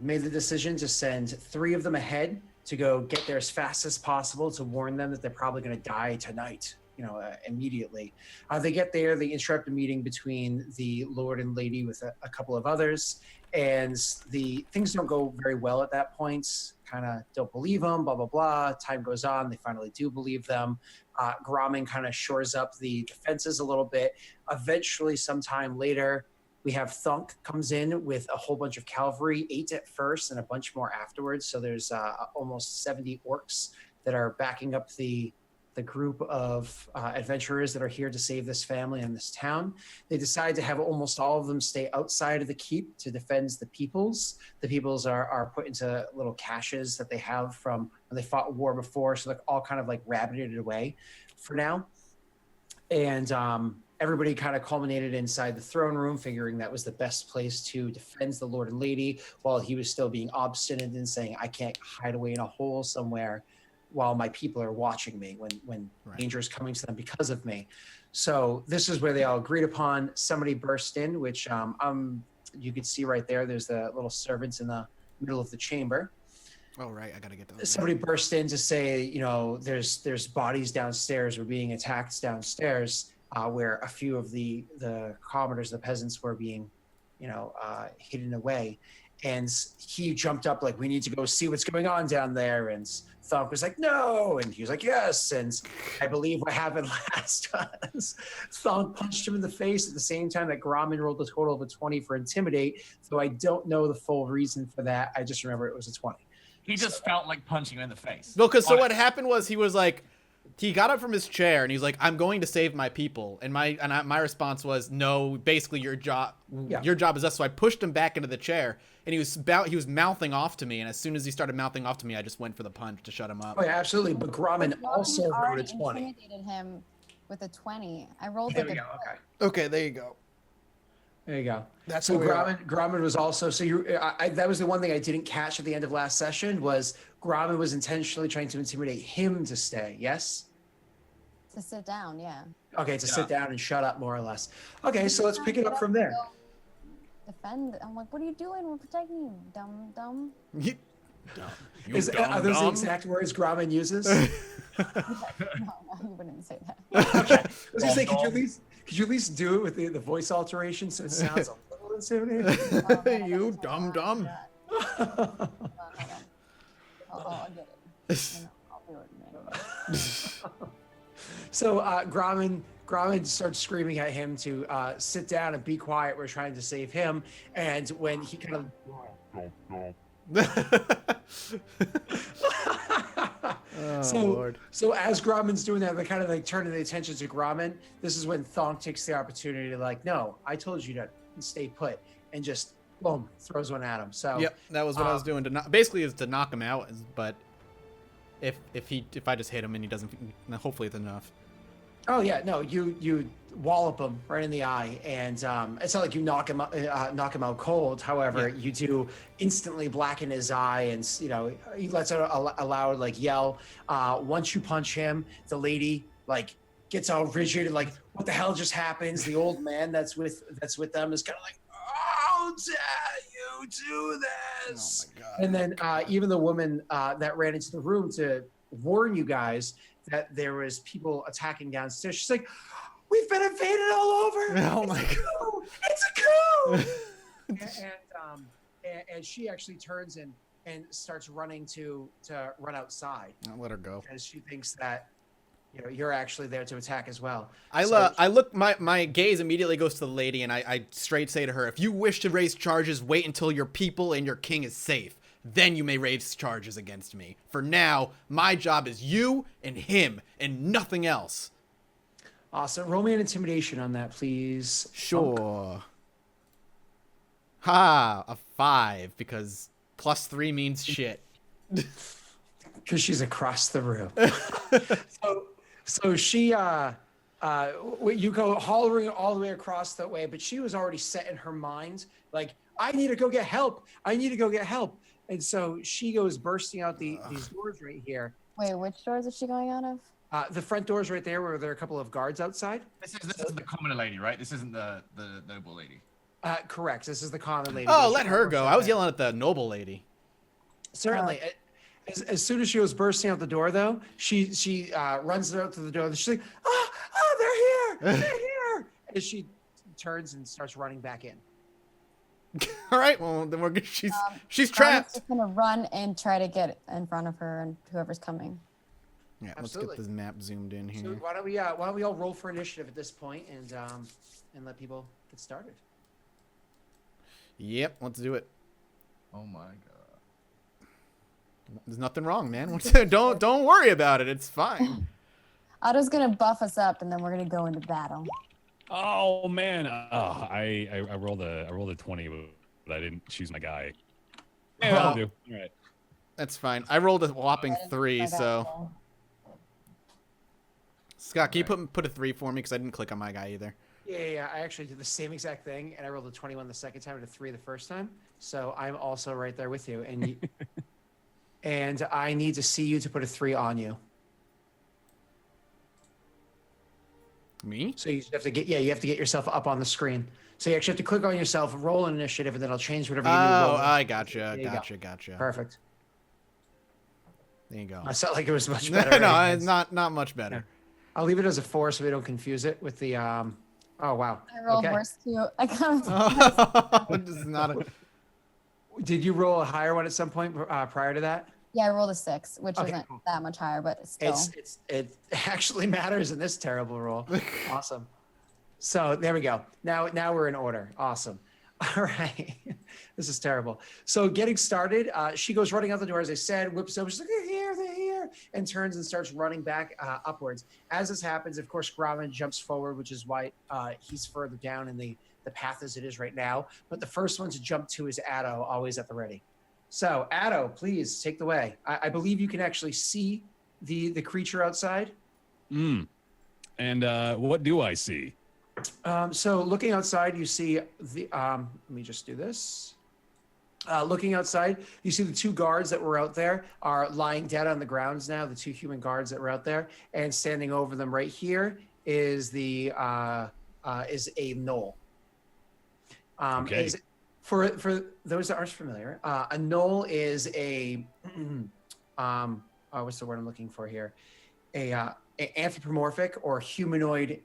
made the decision to send 3 of them ahead to go get there as fast as possible to warn them that they're probably going to die tonight, immediately. They get there, they interrupt a meeting between the Lord and Lady with a couple of others, and the things don't go very well at that point. Kind of don't believe them, blah, blah, blah. Time goes on, they finally do believe them. Grommen kind of shores up the defenses a little bit. Eventually, sometime later, we have Thunk comes in with a whole bunch of cavalry, 8 at first and a bunch more afterwards. So there's almost 70 orcs that are backing up the group of adventurers that are here to save this family and this town. They decide to have almost all of them stay outside of the keep to defend the peoples. The peoples are put into little caches that they have from when they fought war before. So they're all kind of like rabbited away for now. And everybody kind of culminated inside the throne room, figuring that was the best place to defend the Lord and Lady while he was still being obstinate and saying, I can't hide away in a hole somewhere while my people are watching me when danger is coming to them because of me. So this is where they all agreed upon. Somebody burst in, which you could see right there. There's the little servants in the middle of the chamber. Oh, right. I got to get those. Somebody burst in to say, there's bodies downstairs. We're being attacked downstairs, where a few of the commoners, the peasants, were being, hidden away. And he jumped up like, we need to go see what's going on down there. And Thunk was like, no. And he was like, yes. And I believe what happened last was Thunk punched him in the face at the same time that Grommen rolled a total of a 20 for Intimidate. Though I don't know the full reason for that. I just remember it was a 20. He just felt like punching him in the face. No, because so what happened was he was like, he got up from his chair and he's like, I'm going to save my people. And my response was, no, basically your job is us. So I pushed him back into the chair and he was mouthing off to me. And as soon as he started mouthing off to me, I just went for the punch to shut him up. Oh yeah, absolutely. But Grommen also rolled a 20. Intimidated him with a 20. I rolled There like we a go. Okay. Okay, there you go. There you go. That's so what Grommen was also, so that was the one thing I didn't catch at the end of last session was Grommen was intentionally trying to intimidate him to stay. Yes? to sit down. Yeah. Okay, to sit down and shut up, more or less. Okay, so let's pick it up from there. Defend. I'm like, what are you doing? We're protecting you, dumb. Dumb. Are those the exact words Grommen uses? No, you wouldn't say that. Okay. I was gonna say, could you at least do it with the voice alteration so it sounds a little intimidating? You dumb. I'll get it. I'll do it, man. So Grommen starts screaming at him to sit down and be quiet. We're trying to save him. And when he kind of... Lord. So as Grommen's doing that, they kind of like turning the attention to Grommen. This is when Thonk takes the opportunity to like, no, I told you to stay put, and just boom, throws one at him. So yep, that was what I was doing basically is to knock him out. But if I just hit him and he doesn't, hopefully it's enough. Oh yeah, no, you wallop him right in the eye, and it's not like you knock him out cold. However, you do instantly blacken his eye, and he lets out a loud like yell. Once you punch him, the lady like gets all rigid and like, what the hell just happens? The old man that's with them is kind of like, how dare you do this? Oh my God. And then even the woman that ran into the room to warn you guys that there was people attacking downstairs. She's like, we've been invaded all over. Oh my God. It's a coup. and she actually turns and starts running to run outside. I'll let her go. Because she thinks that you're actually there to attack as well. I look, my gaze immediately goes to the lady, and I straight say to her, if you wish to raise charges, wait until your people and your king is safe. Then you may raise charges against me. For now, my job is you and him and nothing else. Awesome. Roll me an intimidation on that, please. Sure. Ha, a 5, because +3 means shit. Because she's across the room. So she, you go hollering all the way across that way, but she was already set in her mind, like, I need to go get help. And so she goes bursting out these doors right here. Wait, which doors is she going out of? The front doors right there where there are a couple of guards outside. This is the commoner lady, right? This isn't the noble lady. Correct. This is the common lady. Oh, Goes let her right go. over I was there. yelling at the noble lady. Certainly. As soon as she was bursting out the door, though, she runs out to the door. She's like, oh, they're here. They're here. As she turns and starts running back in. All right, well then we're good. She's Grommet's trapped. just gonna run and try to get in front of her and whoever's coming. Yeah, Absolutely. let's get this map zoomed in here. So why don't we all roll for initiative at this point and let people get started. Yep, let's do it. Oh my god. There's nothing wrong, man. Don't worry about it. It's fine. Otto's gonna buff us up, and then we're gonna go into battle. Oh man, I rolled a 20, but I didn't choose my guy. Yeah, that'll do. All right. That's fine. I rolled a whopping 3, I so got Scott, can you put a 3 for me because I didn't click on my guy either. Yeah. I actually did the same exact thing, and I rolled a 21 the second time and a 3 the first time. So I'm also right there with you, and and I need to see you to put a 3 on you. Me? So you have to get yourself up on the screen. So you actually have to click on yourself, roll an initiative, and then I'll change whatever you need to roll. Oh, I gotcha. There you go. Gotcha. Perfect. There you go. I felt like it was much No, better. it's not much better. I'll leave it as a 4 so we don't confuse it with the Oh wow. I rolled Okay. worse too. I kind of. This is not a... Did you roll a higher one at some point prior to that? Yeah, I rolled a 6, which Okay, isn't cool. that much higher, but still. It actually matters in this terrible roll. Awesome. So there we go. Now we're in order. Awesome. All right. This is terrible. So getting started, she goes running out the door, as I said, whips over. She's like, they're here, and turns and starts running back upwards. As this happens, of course, Grommet jumps forward, which is why he's further down in the path as it is right now. But the first one to jump to is Addo, always at the ready. So Addo, please take the way. I believe you can actually see the creature outside. And what do I see? So looking outside, you see the, let me just do this. Looking outside, you see the 2 guards that were out there are lying dead on the grounds now, the 2 human guards that were out there, and standing over them right here is is a knoll. Okay. For those that aren't familiar, a knoll is a, what's the word I'm looking for here? A anthropomorphic or humanoid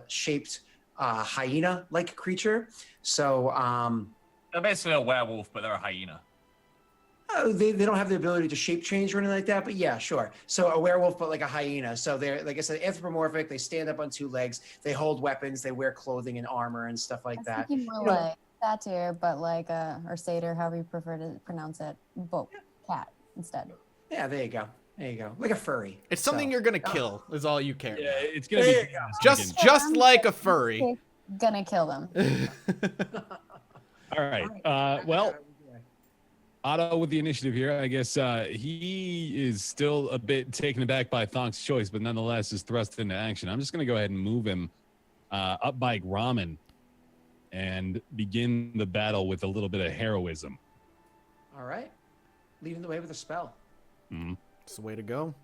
shaped hyena-like creature. So They're basically a werewolf, but they're a hyena. they don't have the ability to shape change or anything like that, but yeah, sure. So a werewolf, but like a hyena. So they're, like I said, anthropomorphic. They stand up on 2 legs. They hold weapons. They wear clothing and armor and stuff like I was that. thinking more You know, like satyr, but like or satyr, however you prefer to pronounce it, but cat instead. yeah, there you go. There you go. Like a furry. It's something So- you're gonna kill. Is all you care. Yeah, about. it's gonna There be you go. Just like a furry. Gonna kill them. all right. Well, Otto with the initiative here. I guess he is still a bit taken aback by Thonk's choice, but nonetheless is thrust into action. I'm just going to go ahead and move him up by Grommet and begin the battle with a little bit of heroism. All right. Leading the way with a spell. Mhm. It's the way to go.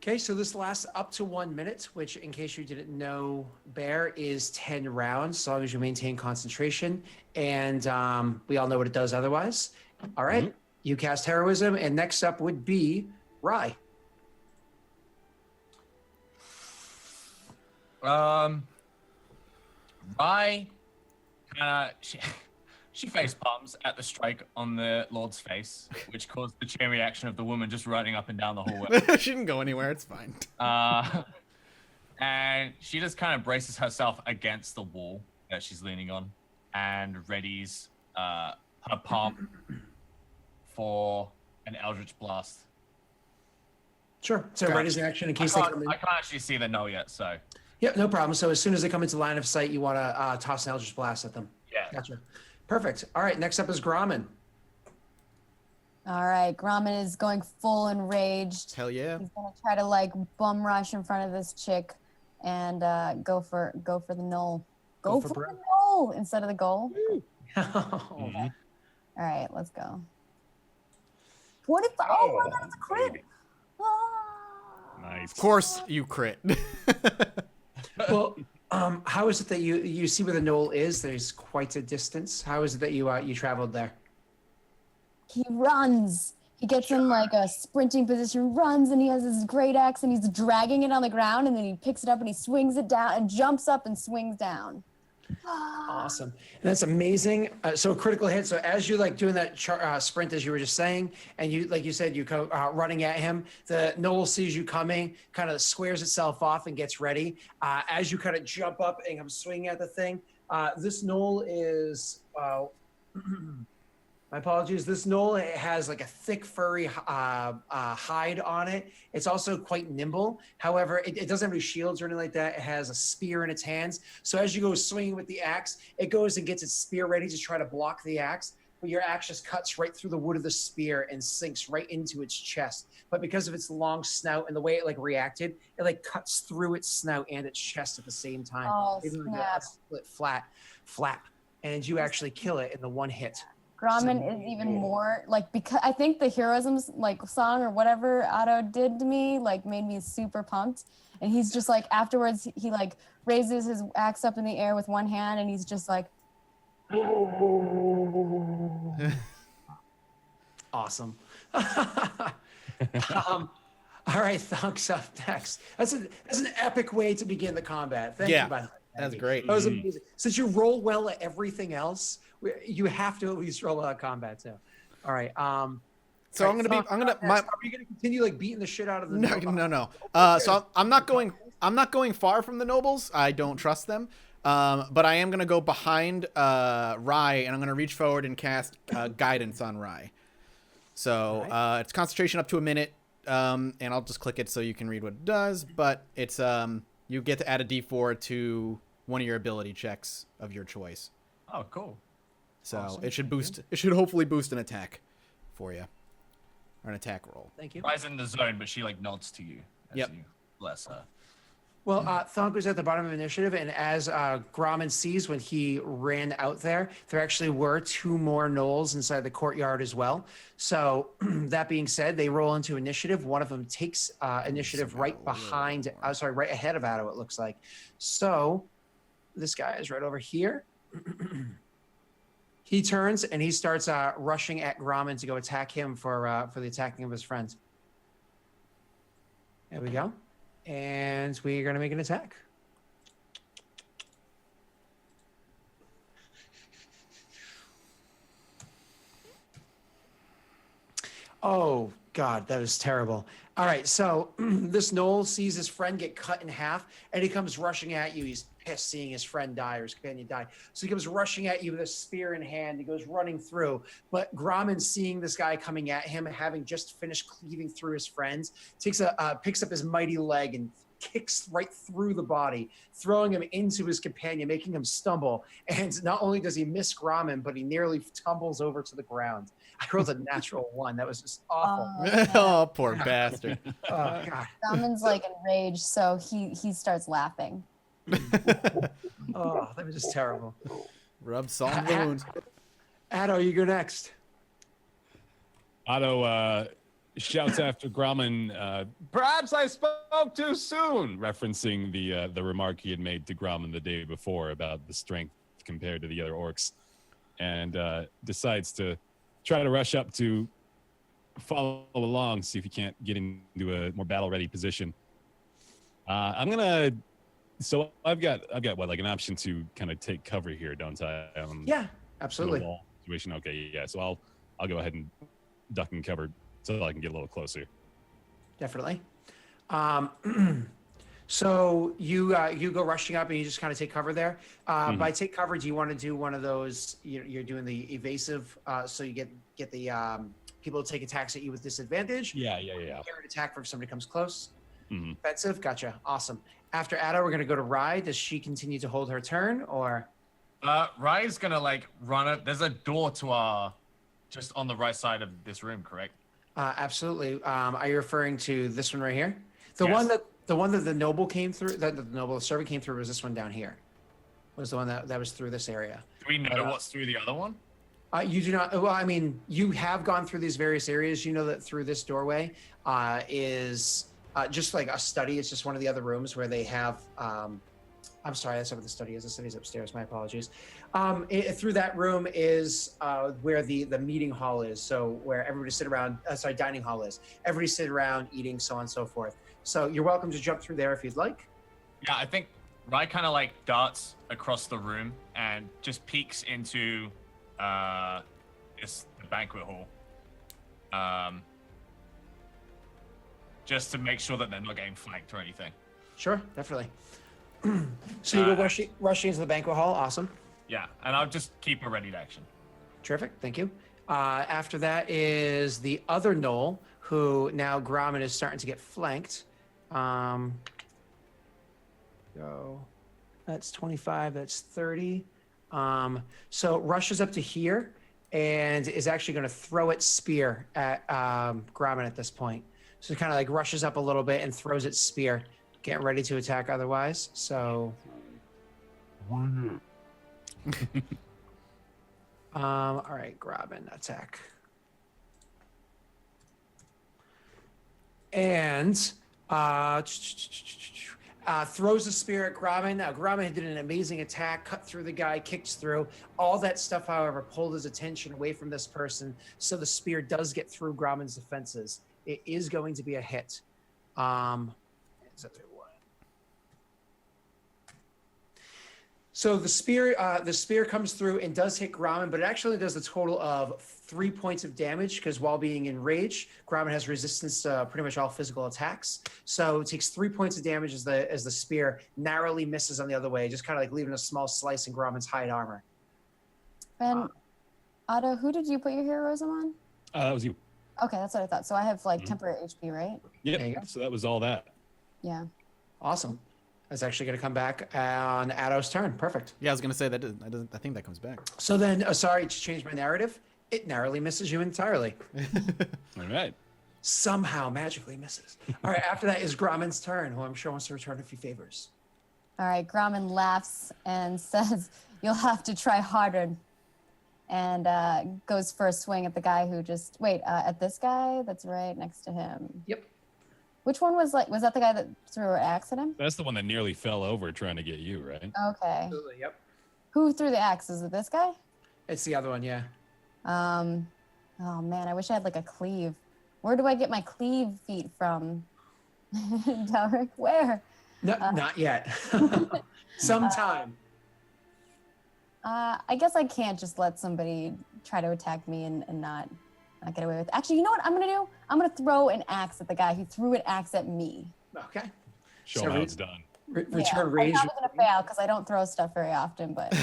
Okay, so this lasts up to 1 minute, which, in case you didn't know, Bear is 10 rounds, as long as you maintain concentration. And we all know what it does otherwise. All right, You cast Heroism, and next up would be Rye. Rye kind of she face palms at the strike on the Lord's face, which caused the chain reaction of the woman just running up and down the hallway. She didn't go anywhere. It's fine. And she just kind of braces herself against the wall that she's leaning on and readies her palm for an Eldritch Blast. Sure. So right as an action in case they come in. I can't actually see the no yet, so. Yep, no problem. So as soon as they come into line of sight, you want to toss an Eldritch Blast at them. Yeah. Gotcha. Perfect. All right, next up is Grommet. All right, Grommet is going full enraged. Hell yeah. He's gonna try to like bum rush in front of this chick and go for the knoll. Go for for broke. the knoll instead of the goal. Oh, All right, let's go. 25. Oh my god, it's a crit. Ah. Nice. Of course you crit. well, How is it that you see where the knoll is? There's quite a distance. How is it that you traveled there? He runs. He gets in like a sprinting position, runs, and he has his great axe, and he's dragging it on the ground, and then he picks it up and he swings it down and jumps up and swings down. Awesome. And that's amazing. So a critical hit. So as you're like doing that sprint, as you were just saying, and you, like you said, you go running at him, the knoll sees you coming, kind of squares itself off and gets ready. As you kind of jump up and come swinging at the thing, this knoll is, my apologies. This knoll has like a thick, furry hide on it. It's also quite nimble. However, it doesn't have any shields or anything like that. It has a spear in its hands. So as you go swinging with the axe, it goes and gets its spear ready to try to block the axe. But your axe just cuts right through the wood of the spear and sinks right into its chest. But because of its long snout and the way it like reacted, it like cuts through its snout and its chest at the same time. Oh, a split flap. And you actually kill it in the one hit. Grauman is even more like, because I think the heroism like song or whatever Otto did to me like made me super pumped, and he's just like afterwards he like raises his axe up in the air with one hand and he's just like awesome. All right, Thunk's up next. That's an epic way to begin the combat. Thank you, by the way. That's great. That was amazing. Since you roll well at everything else, you have to at least roll well at combat too. All right. So I'm gonna are you gonna continue like beating the shit out of the? No. So I'm not going far from the nobles. I don't trust them. But I am gonna go behind Rye, and I'm gonna reach forward and cast guidance on Rye. So it's concentration up to a minute, and I'll just click it so you can read what it does. But it's you get to add a D4 to one of your ability checks of your choice. Oh, cool. So Awesome. it should boost. It should hopefully boost an attack for you, or an attack roll. Thank you. Rye's in the zone, but she like nods to you as Yep. you bless her. Well, Thunk was at the bottom of initiative, and as Grauman sees when he ran out there actually were two more gnolls inside the courtyard as well. So that being said, they roll into initiative. One of them takes initiative right ahead of Addo, it looks like. So this guy is right over here. He turns and he starts rushing at Grauman to go attack him for the attacking of his friends. There we go. And we're going to make an attack. Oh, God, that is terrible. All right, so this gnoll sees his friend get cut in half, and he comes rushing at you. He's pissed seeing his friend die or his companion die. So he comes rushing at you with a spear in hand. He goes running through. But Grauman, seeing this guy coming at him, having just finished cleaving through his friends, picks up his mighty leg and kicks right through the body, throwing him into his companion, making him stumble. And not only does he miss Grauman, but he nearly tumbles over to the ground. I rolled a natural one. That was just awful. Oh, poor bastard. Oh, God. Grauman's like enraged, so he starts laughing. Oh, that was just terrible. Rub salt in the wounds. Addo, you go next. Otto shouts after Grauman, perhaps I spoke too soon, referencing the remark he had made to Grauman the day before about the strength compared to the other orcs, and decides to try to rush up to follow along, see if he can't get into a more battle-ready position. So I've got what, like an option to kind of take cover here, don't I? Yeah, absolutely. Situation. Okay, yeah. So I'll go ahead and duck and cover so I can get a little closer. Definitely. So you go rushing up and you just kind of take cover there. By take cover, do you want to do one of those? You're doing the evasive, so you get the people to take attacks at you with disadvantage. Yeah. Parry attack if somebody comes close. Mm-hmm. Offensive. Gotcha. Awesome. After Addo, we're gonna go to Rye. Does she continue to hold her turn, or? Rye's gonna like run it. There's a door to just on the right side of this room, correct? Absolutely. Are you referring to this one right here? The Yes. one that the noble came through, that the noble servant came through, was this one down here. Was the one that was through this area. Do we know what's through the other one? You do not. Well, I mean, you have gone through these various areas. You know that through this doorway is just like a study. It's just one of the other rooms where they have I'm sorry, that's not what the study is. The study is upstairs. My apologies. Through that room is where the meeting hall is. So where everybody sit around, dining hall is. Everybody sit around eating, so on and so forth. So you're welcome to jump through there if you'd like. Yeah, I think Rai kind of like darts across the room and just peeks into the banquet hall. Just to make sure that they're not getting flanked or anything. Sure, definitely. So you go rushing into the banquet hall. Awesome. Yeah, and I'll just keep a ready to action. Terrific. Thank you. After that is the other Knoll, who now Gromit is starting to get flanked. That's 25. That's 30. So rushes up to here and is actually going to throw its spear at Gromit at this point. So it kind of like rushes up a little bit and throws its spear, getting ready to attack otherwise. So. All right, Gromit, attack. And throws the spear at Gromit. Now, Gromit did an amazing attack, cut through the guy, kicked through. All that stuff, however, pulled his attention away from this person. So the spear does get through Gromit's defenses. It is going to be a hit. So the spear comes through and does hit Gromit, but it actually does a total of 3 points of damage because while being enraged, Gromit has resistance to pretty much all physical attacks. So it takes 3 points of damage as the spear narrowly misses on the other way, just kind of like leaving a small slice in Gromit's hide armor. And Otto, who did you put your heroism on? That was you. Okay, that's what I thought. So I have like temporary HP, right? Yep. So that was all that. Yeah. Awesome. That's actually going to come back on Addo's turn. Perfect. Yeah, I was going to say that doesn't. I think that comes back. So then, sorry to change my narrative. It narrowly misses you entirely. All right. Somehow magically misses. All right. After that is Gromit's turn, who I'm sure wants to return a few favors. All right. Gromit laughs and says, "You'll have to try harder." And goes for a swing at the guy who just at this guy that's right next to him. Yep. Which one was that the guy that threw an axe at him? That's the one that nearly fell over trying to get you, right? Okay. Absolutely. Yep. Who threw the axe? Is it this guy? It's the other one. Yeah. Oh man, I wish I had like a cleave. Where do I get my cleave feat from? Delric, where? No, not yet. Sometime. I guess I can't just let somebody try to attack me and not get away with it. Actually, you know what I'm gonna do? I'm gonna throw an axe at the guy who threw an axe at me. Okay. Show him how it's done. Return rage. I'm probably gonna fail because I don't throw stuff very often, but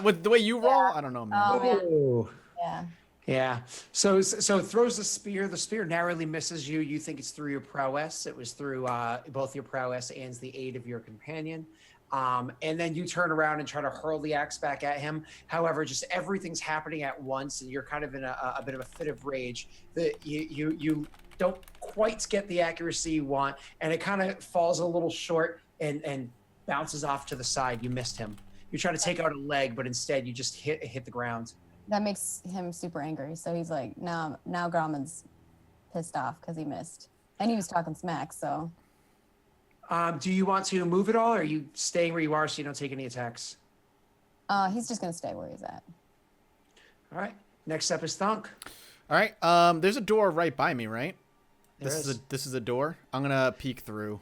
With the way you roll, I don't know, man. oh, man. Yeah. So it throws the spear. The spear narrowly misses you. You think it's through your prowess. It was through both your prowess and the aid of your companion. And then you turn around and try to hurl the axe back at him. However, just everything's happening at once, and you're kind of in a bit of a fit of rage. That you don't quite get the accuracy you want, and it kind of falls a little short and bounces off to the side. You missed him. You're trying to take out a leg, but instead you just hit the ground. That makes him super angry. So he's like, now Gromit's pissed off because he missed, and he was talking smack. So. Do you want to move at all, or are you staying where you are so you don't take any attacks? He's just gonna stay where he's at. All right. Next up is Thunk. All right. There's a door right by me, right? This is a door. I'm gonna peek through.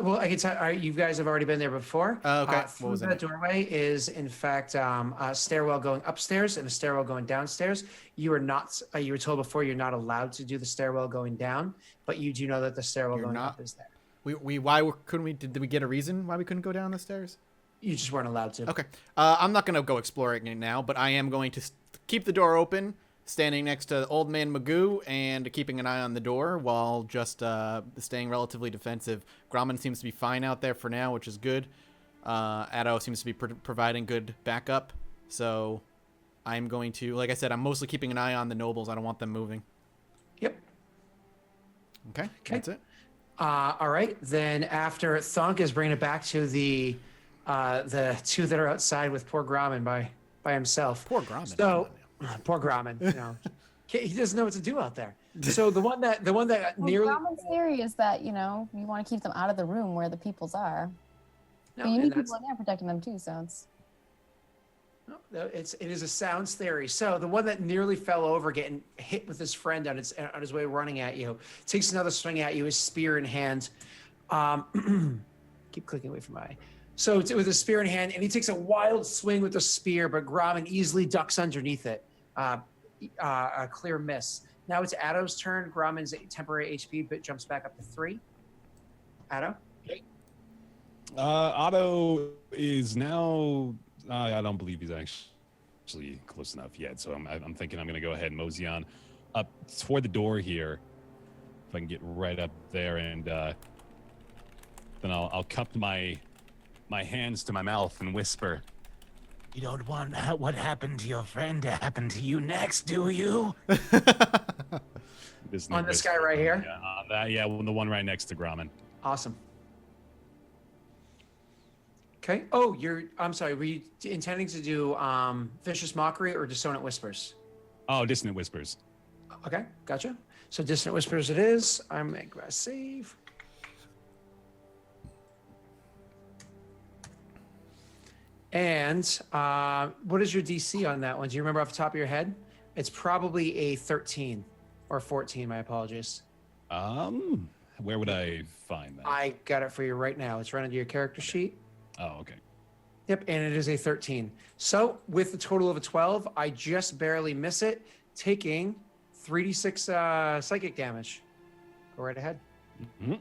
Well, I can tell you guys have already been there before. Okay. Through that doorway is, in fact, a stairwell going upstairs and a stairwell going downstairs. You were not. You were told before you're not allowed to do the stairwell going down, but you do know that the stairwell going up is there. Why couldn't we? Did we get a reason why we couldn't go down the stairs? You just weren't allowed to. Okay. I'm not gonna go exploring it now, but I am going to keep the door open, standing next to Old Man Magoo and keeping an eye on the door while just staying relatively defensive. Gromit seems to be fine out there for now, which is good. Addo seems to be providing good backup, so I'm going to, like I said, I'm mostly keeping an eye on the nobles. I don't want them moving. Yep. Okay. That's it. All right. Then after Thunk is bringing it back to the two that are outside with poor Gromit by himself. Poor Gromit. So poor Gromit. You know, he doesn't know what to do out there. So the one that nearly. Gromit's theory is that you want to keep them out of the room where the peoples are. But you need people in there protecting them too, so it's. No, it is a sounds theory. So the one that nearly fell over, getting hit with his friend on his way running at you, takes another swing at you, his spear in hand. Keep clicking away from my. So with a spear in hand, and he takes a wild swing with the spear, but Grommen easily ducks underneath it. A clear miss. Now it's Addo's turn. Grommen's temporary HP bit jumps back up to 3. Addo? Otto is now. I don't believe he's actually close enough yet, so I'm thinking I'm going to go ahead and mosey on up toward the door here. If I can get right up there, and then I'll cup my hands to my mouth and whisper, "You don't want what happened to your friend to happen to you next, do you?" On this guy right here? Yeah, on that, the one right next to Grommen. Awesome. Okay. Oh, I'm sorry. Were you intending to do Vicious Mockery or Dissonant Whispers? Oh, Dissonant Whispers. Okay, gotcha. So Dissonant Whispers it is. I'm going to save. And what is your DC on that one? Do you remember off the top of your head? It's probably a 13 or 14. My apologies. Where would I find that? I got it for you right now. It's right under your character sheet. Oh, okay. Yep, and it is a 13. So with the total of a 12, I just barely miss it, taking 3d6 psychic damage. Go right ahead. Mm-hmm.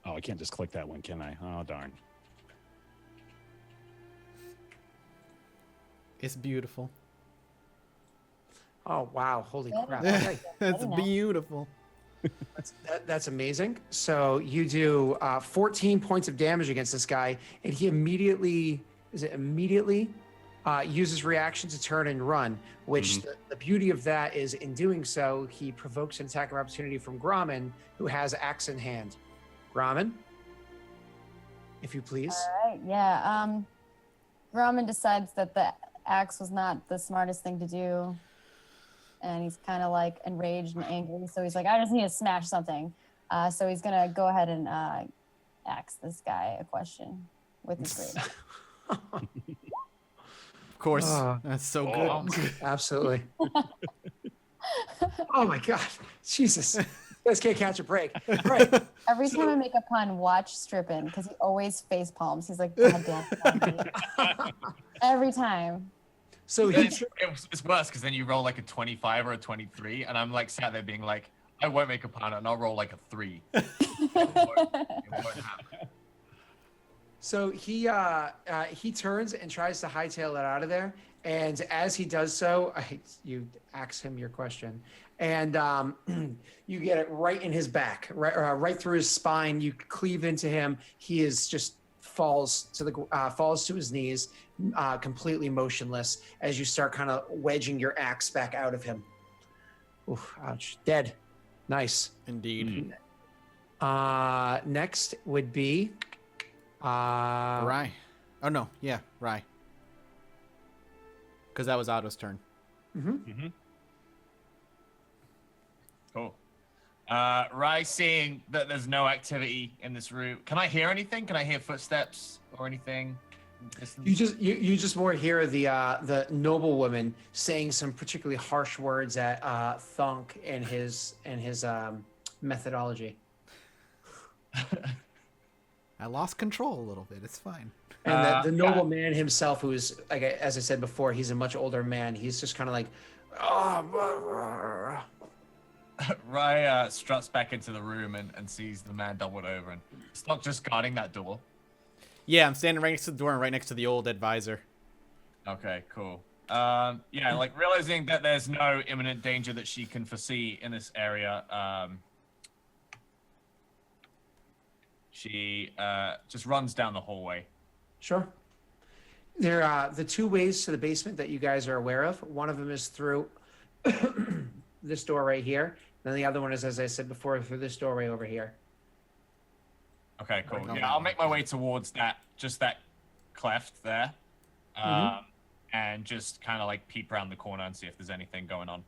Oh, I can't just click that one, can I? Oh, darn. It's beautiful. Oh, wow. Holy crap. It's know. beautiful. That's amazing. So you do 14 points of damage against this guy, and he immediately uses reaction to turn and run, which the beauty of that is in doing so, he provokes an attack of opportunity from Grommen, who has axe in hand. Grommen, if you please. All right, yeah. Grommen decides that the axe was not the smartest thing to do. And he's kind of like enraged and angry. So he's like, I just need to smash something. So he's going to go ahead and ask this guy a question with his grade. Of course. That's so good. Absolutely. Oh my God. Jesus. You guys can't catch a break. Right. Every time I make a pun, watch Strippin, because he always face palms. He's like, God damn. Every time. So it's worse because then you roll like a 25 or a 23, and I'm like sat there being like, I won't make a pun, and I'll roll like a 3. It won't happen. So he turns and tries to hightail it out of there, and as he does so, you ask him your question, and you get it right in his back, right through his spine. You cleave into him. He is just falls to his knees, completely motionless as you start kind of wedging your axe back out of him. Oof, ouch. Dead. Nice. Indeed. Next would be Rye. Oh no, yeah, Rye. Because that was Otto's turn. Cool. Rye, seeing that there's no activity in this room, can I hear anything? Can I hear footsteps or anything? You just more hear the noblewoman saying some particularly harsh words at Thunk and his methodology. I lost control a little bit. It's fine. And the nobleman himself, who is, like as I said before, he's a much older man. He's just kind of like, Rye struts back into the room and sees the man doubled over, and it's not just guarding that door. Yeah, I'm standing right next to the door and right next to the old advisor. Okay, cool. Yeah, like realizing that there's no imminent danger that she can foresee in this area, she just runs down the hallway. Sure. There are the two ways to the basement that you guys are aware of. One of them is through this door right here. Then the other one is, as I said before, through this doorway over here. Okay, cool. Yeah, I'll make my way towards that cleft there, and just kind of like peep around the corner and see if there's anything going on.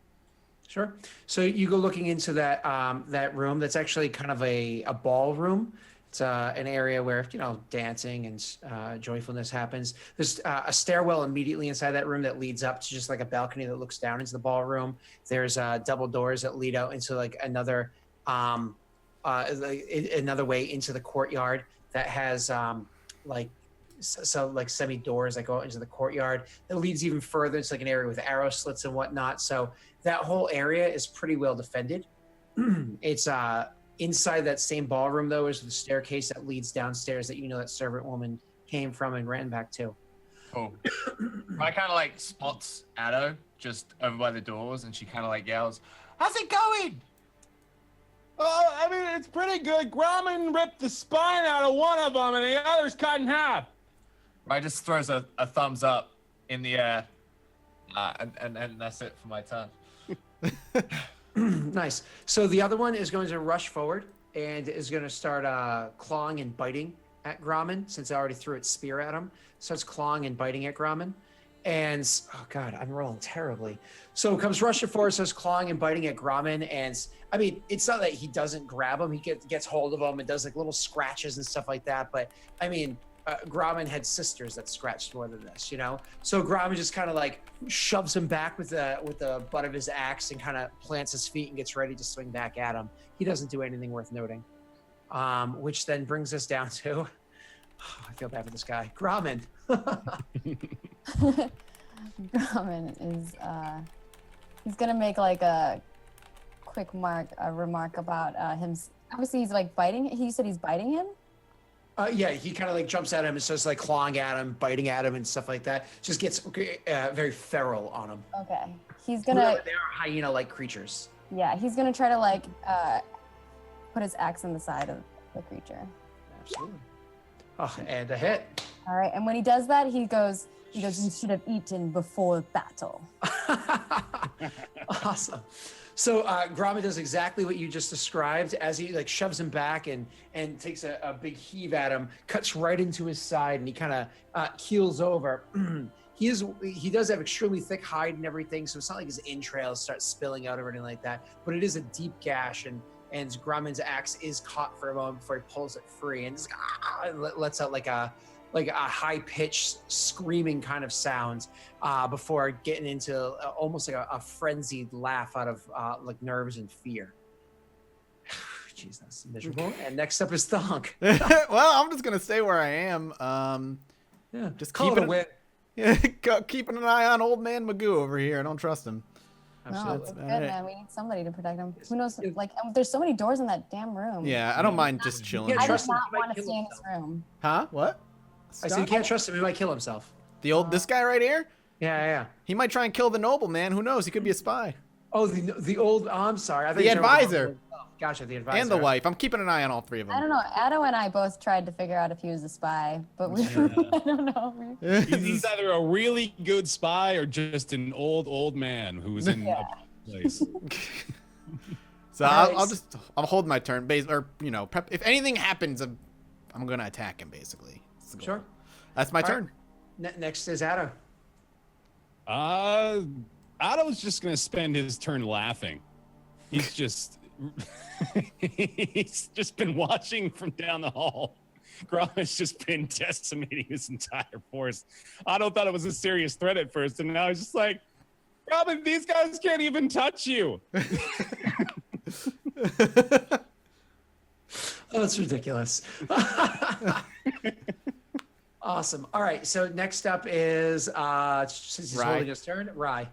Sure. So you go looking into that that room. That's actually kind of a ballroom. It's an area where, dancing and joyfulness happens. There's a stairwell immediately inside that room that leads up to just like a balcony that looks down into the ballroom. There's double doors that lead out into like another way into the courtyard that has like semi doors that go out into the courtyard that leads even further. It's like an area with arrow slits and whatnot. So that whole area is pretty well defended. It's inside that same ballroom, though, is the staircase that leads downstairs that that servant woman came from and ran back to. Cool. I kind of like spots Addo just over by the doors, and she kind of like yells, "How's it going?" Oh, I mean, it's pretty good. Grommen ripped the spine out of one of them, and the other's cut in half. Rye just throws a thumbs up in the air, and that's it for my turn. Nice. So the other one is going to rush forward and is going to start clawing and biting at Grommen, since I already threw its spear at him. Starts clawing and biting at Grommen. And, oh God, I'm rolling terribly. So comes rushing forward, starts clawing and biting at Grommen. And, I mean, it's not that he doesn't grab him. He gets hold of him and does like little scratches and stuff like that. But, I mean, Grommen had sisters that scratched more than this, So Grommen just kind of like shoves him back with the butt of his axe and kind of plants his feet and gets ready to swing back at him. He doesn't do anything worth noting, which then brings us down to, I feel bad for this guy, Grommen. Grommen is he's gonna make like a quick remark about him. Obviously, he's like biting. You said he's biting him. Yeah, he kind of like jumps at him and starts like clawing at him, biting at him, and stuff like that. Just gets very feral on him. Okay, he's gonna. They are hyena-like creatures. Yeah, he's gonna try to like put his axe in the side of the creature. Absolutely. Oh, and a hit. All right, and when he does that, he goes, "You should have eaten before battle." Awesome. So Grommen does exactly what you just described as he like shoves him back and takes a big heave at him, cuts right into his side, and he kind of keels over. He does have extremely thick hide and everything, so it's not like his entrails start spilling out or anything like that. But it is a deep gash, and Grommen's axe is caught for a moment before he pulls it free and just lets out like a high-pitched screaming kind of sound before getting into almost like a frenzied laugh out of like nerves and fear. Jeez, that's miserable. And next up is Thonk. Well, I'm just gonna stay where I am. Yeah, just call it a win. Keeping an eye on old man Magoo over here. I don't trust him. No, it's good, man. We need somebody to protect him. Who knows? Like, there's so many doors in that damn room. Yeah, I don't mind just chilling. Yeah, I do trust him. not He might want to kill stay in this himself. room. Huh? What? I said you can't trust him. He might kill himself. This guy right here? Yeah. He might try and kill the noble, man. Who knows? He could be a spy. Oh, the old. Oh, I'm sorry. I thought The you were talking advisor. about- Gotcha, the advisor. And the wife. I'm keeping an eye on all three of them. I don't know. Addo and I both tried to figure out if he was a spy, but we I don't know. He's either a really good spy or just an old man who's in a place. So I'll hold my turn. If anything happens, I'm gonna attack him. Basically. Sure. That's my All turn. Right. Next is Addo. Otto's just gonna spend his turn laughing. He's just he's just been watching from down the hall. Grommen's just been decimating his entire force. Otto thought it was a serious threat at first, and now he's just like, Grommen, these guys can't even touch you. Oh, that's ridiculous. Awesome. All right. So next up is since he's Rye. holding his turn, Rye.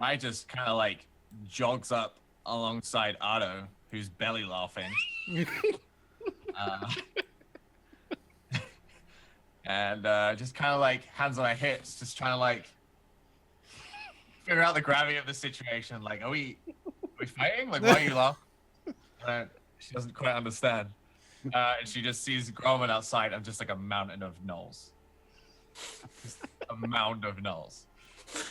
Rye just kind of like jogs up alongside Otto, who's belly laughing. And just kind of like hands on her hips, just trying to like figure out the gravity of the situation. Like, are we fighting? Like, why are you laughing? She doesn't quite understand. And she just sees Grommen outside and just like a mountain of gnolls. Just a mound of gnolls.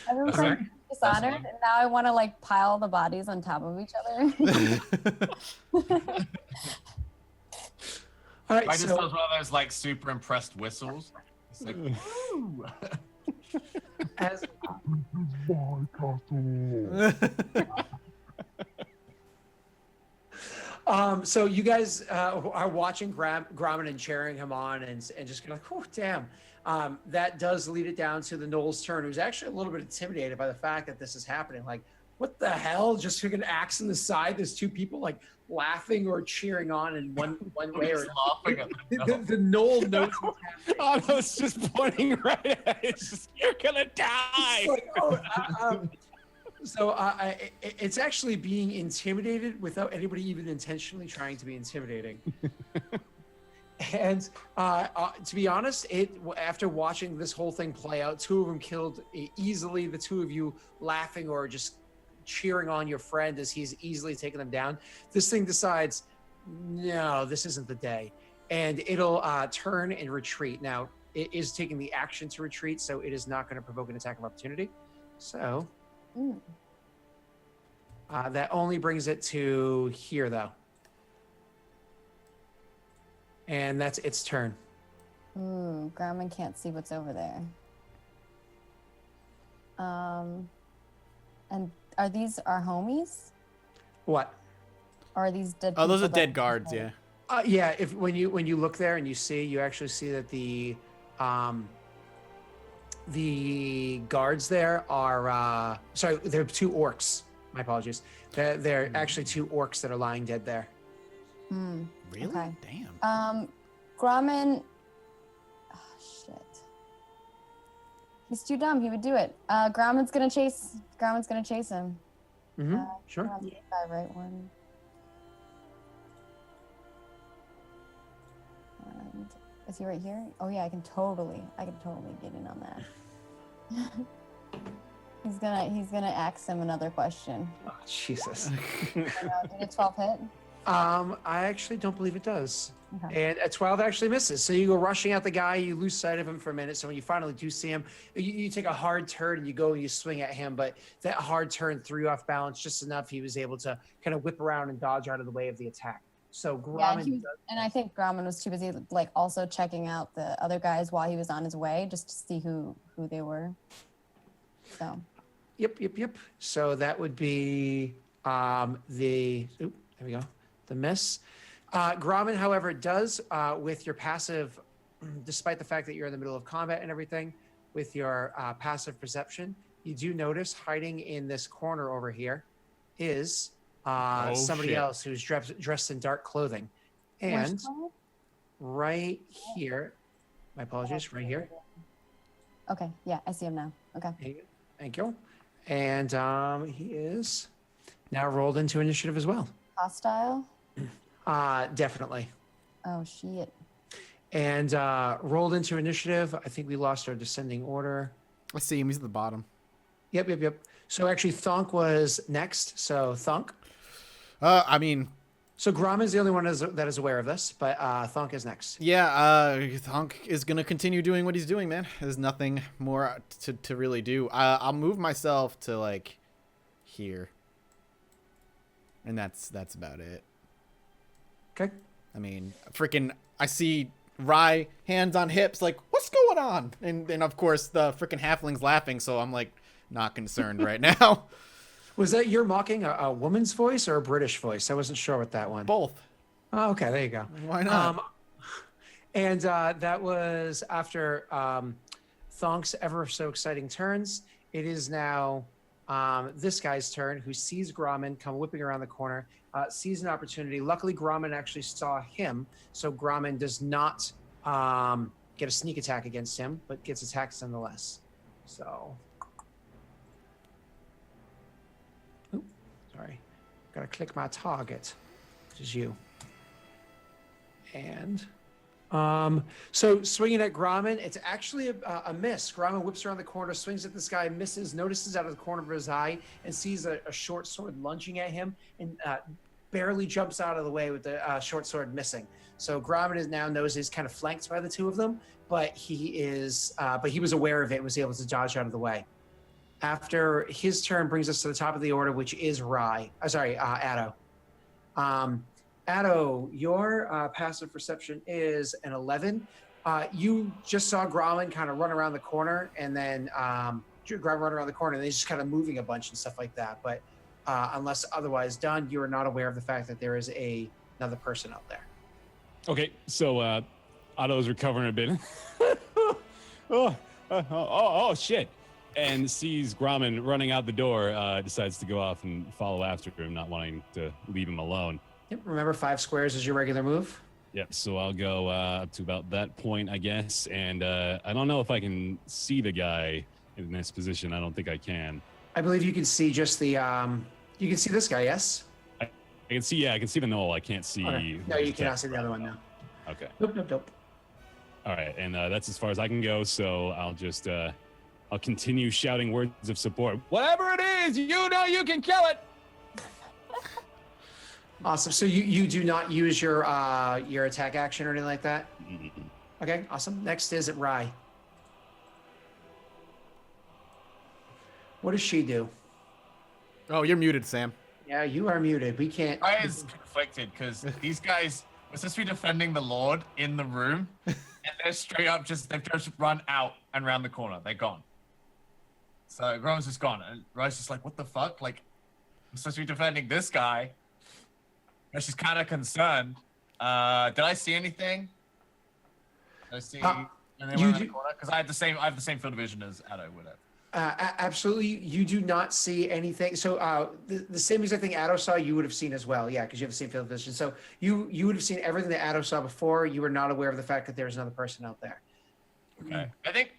Everyone's like dishonored, and now I want to like pile the bodies on top of each other. All right. I just So does one of those like super impressed whistles. It's like, woo! as So you guys are watching Grommen and cheering him on and just kind of like, oh, damn. That does lead it down to the Knoll's turn, who's actually a little bit intimidated by the fact that this is happening. Like, what the hell? Just freaking axe in the side. There's two people like laughing or cheering on in one way or laughing at the Knoll knows what's happening. Otto's just pointing right at it. It's just, you're gonna die. It's like, it's actually being intimidated without anybody even intentionally trying to be intimidating. And to be honest, after watching this whole thing play out, two of them killed easily. The two of you laughing or just cheering on your friend as he's easily taking them down. This thing decides, no, this isn't the day, and it'll turn and retreat. Now, it is taking the action to retreat, so it is not going to provoke an attack of opportunity. So that only brings it to here, though. And that's its turn. Ooh, Grommen can't see what's over there. And are these our homies? What? Or are these dead? Oh, those are people dead that- guards. Yeah. Yeah. If when you look there and you actually see that the guards there are sorry, they're two orcs. My apologies. They're actually two orcs that are lying dead there. Really? Okay. Damn. Grommen. Oh, shit. He's too dumb. He would do it. Grommen's gonna chase him. Sure. Right one. And is he right here? Oh yeah, I can totally get in on that. He's gonna ask him another question. Oh, Jesus. Did a 12 hit? I actually don't believe it does. Okay. And a 12 actually misses. So you go rushing at the guy, you lose sight of him for a minute. So when you finally do see him, you take a hard turn and you swing at him. But that hard turn threw you off balance just enough. He was able to kind of whip around and dodge out of the way of the attack. So Grommen and I think Grommen was too busy like also checking out the other guys while he was on his way just to see who they were. So. Yep. So that would be there we go. The miss. Grommen, however, does with your passive, despite the fact that you're in the middle of combat and everything, with your passive perception, you do notice hiding in this corner over here is somebody else who's dressed in dark clothing. And right here, my apologies, right here. Okay, yeah, I see him now. Okay. Thank you. And he is now rolled into initiative as well. Hostile? Definitely. Oh, shit. And rolled into initiative. I think we lost our descending order. I see him. He's at the bottom. Yep. So actually, Thonk was next. So Thonk. I mean. So Grom is the only one that is aware of this, but Thonk is next. Yeah, Thonk is going to continue doing what he's doing, man. There's nothing more to really do. I'll move myself to, like, here. And that's about it. Okay. I mean, I see Rye, hands on hips, like, what's going on? And of course, the freaking halfling's laughing, so I'm, like, not concerned right now. Was that you're mocking a woman's voice or a British voice? I wasn't sure with that one. Both. Oh, okay, there you go. Why not? And that was after Thonk's ever so exciting turns. It is now this guy's turn, who sees Grommen come whipping around the corner, sees an opportunity. Luckily, Grommen actually saw him, so Grommen does not get a sneak attack against him, but gets attacks nonetheless. So, sorry, gotta click my target, which is you. And so swinging at Grommen, it's actually a miss. Grommen whips around the corner, swings at this guy, misses, notices out of the corner of his eye, and sees a short sword lunging at him, and barely jumps out of the way with the short sword missing. So Grommen now knows he's kind of flanked by the two of them, but he was aware of it and was able to dodge out of the way. After his turn brings us to the top of the order, which is Addo. Addo, your passive perception is an 11. You just saw Grommen kind of run around the corner, and then he's just kind of moving a bunch and stuff like that. But unless otherwise done, you are not aware of the fact that there is a another person out there. Okay, so Otto's recovering a bit. Oh, shit. And sees Grommen running out the door, decides to go off and follow after him, not wanting to leave him alone. Yep, remember 5 squares is your regular move. Yep, so I'll go up to about that point, I guess. And I don't know if I can see the guy in this position. I don't think I can. I believe you can see just the, you can see this guy, yes? I can see, I can see the knoll. I can't see. Okay. No, you cannot see the other one now. Okay. Nope. All right, and that's as far as I can go, so I'll just, I'll continue shouting words of support. Whatever it is, you know you can kill it! Awesome. So you do not use your attack action or anything like that? Mm-mm. Okay, awesome. Next is Rye. What does she do? Oh, you're muted, Sam. Yeah, you are muted. We can't. I is conflicted because these guys were supposed to be defending the Lord in the room, and they're straight up they've just run out and round the corner. They're gone. So Grom's just gone, and Rye's just like, "What the fuck? Like, I'm supposed to be defending this guy." And she's kind of concerned. Did I see anything? Did I see anything around the corner? Because I have the same field of vision as Addo would have. Absolutely, you do not see anything. So the same exact thing Addo saw, you would have seen as well. Yeah, because you have the same field of vision. So you would have seen everything that Addo saw before. You were not aware of the fact that there was another person out there. Okay, I think.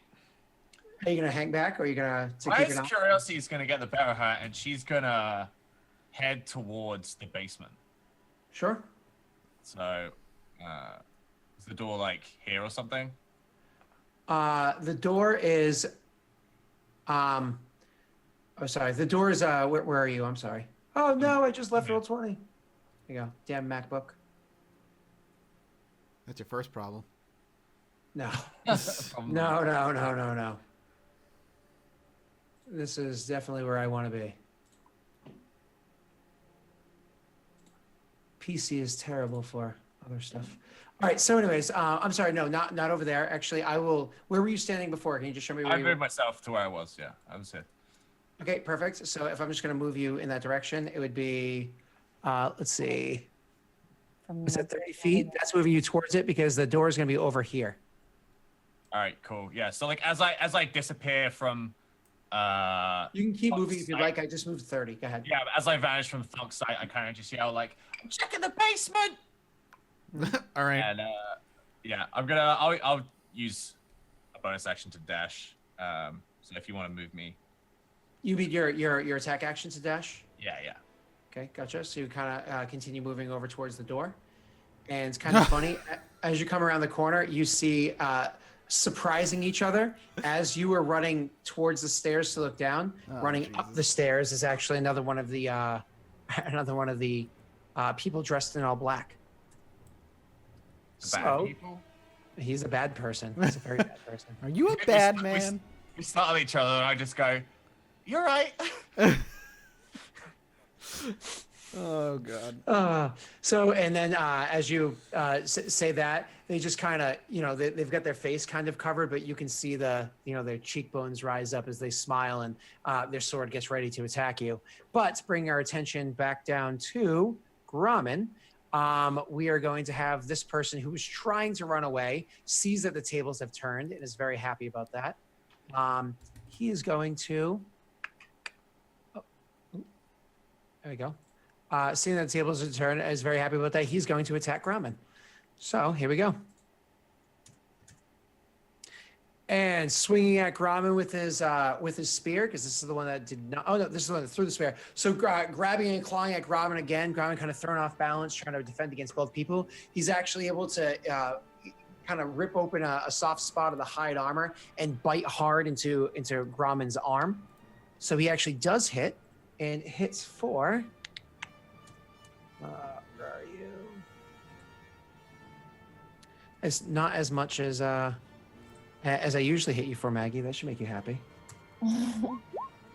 Are you gonna hang back, or are you gonna? Rye's curiosity is gonna get the better of her, and she's gonna head towards the basement. Sure. So, is the door like here or something? The door is. Oh, sorry. The door is. Where are you? I'm sorry. Oh no! I just left Roll20. There you go. Damn MacBook. That's your first problem. No. No. This is definitely where I want to be. PC is terrible for other stuff. All right. So, anyways, I'm sorry. No, not over there. Actually, I will. Where were you standing before? Can you just show me where I you moved myself to where I was. Yeah, I was here. Okay, perfect. So, if I'm just going to move you in that direction, it would be, let's see, is that 30 feet? That's moving you towards it because the door is going to be over here. All right, cool. Yeah. So, like, as I disappear from, you can keep moving if you'd like. I just moved 30. Go ahead. Yeah, as I vanish from Thunk's sight, I kind of just yell like, "I'm checking the basement." All right. And yeah, I'll use a bonus action to dash. So if you want to move me. You mean your attack action to dash? Yeah. Okay, gotcha. So you kind of continue moving over towards the door, and it's kind of funny as you come around the corner, you see surprising each other as you were running towards the stairs to look down. Running up the stairs is actually another one of the people dressed in all black. Bad people? He's a bad person. He's a very bad person. Are you a bad man? We start at each other, and I just go, "You're right." Oh God. So and then as you say that, they just kind of, they've got their face kind of covered, but you can see their cheekbones rise up as they smile, and their sword gets ready to attack you. But to bring our attention back down to Grommen, we are going to have this person who is trying to run away, sees that the tables have turned, and is very happy about that. He is going to. There we go. Seeing that the tables have turned, is very happy about that. He's going to attack Grommen. So here we go. And swinging at Grommen with his spear, because this is the one that did not. Oh no, this is the one that threw the spear. So grabbing and clawing at Grommen again. Grommen kind of thrown off balance, trying to defend against both people. He's actually able to kind of rip open a soft spot of the hide armor and bite hard into Grommen's arm. So he actually does hit, and hits for. Where are you? It's not as much as I usually hit you for, Maggie. That should make you happy.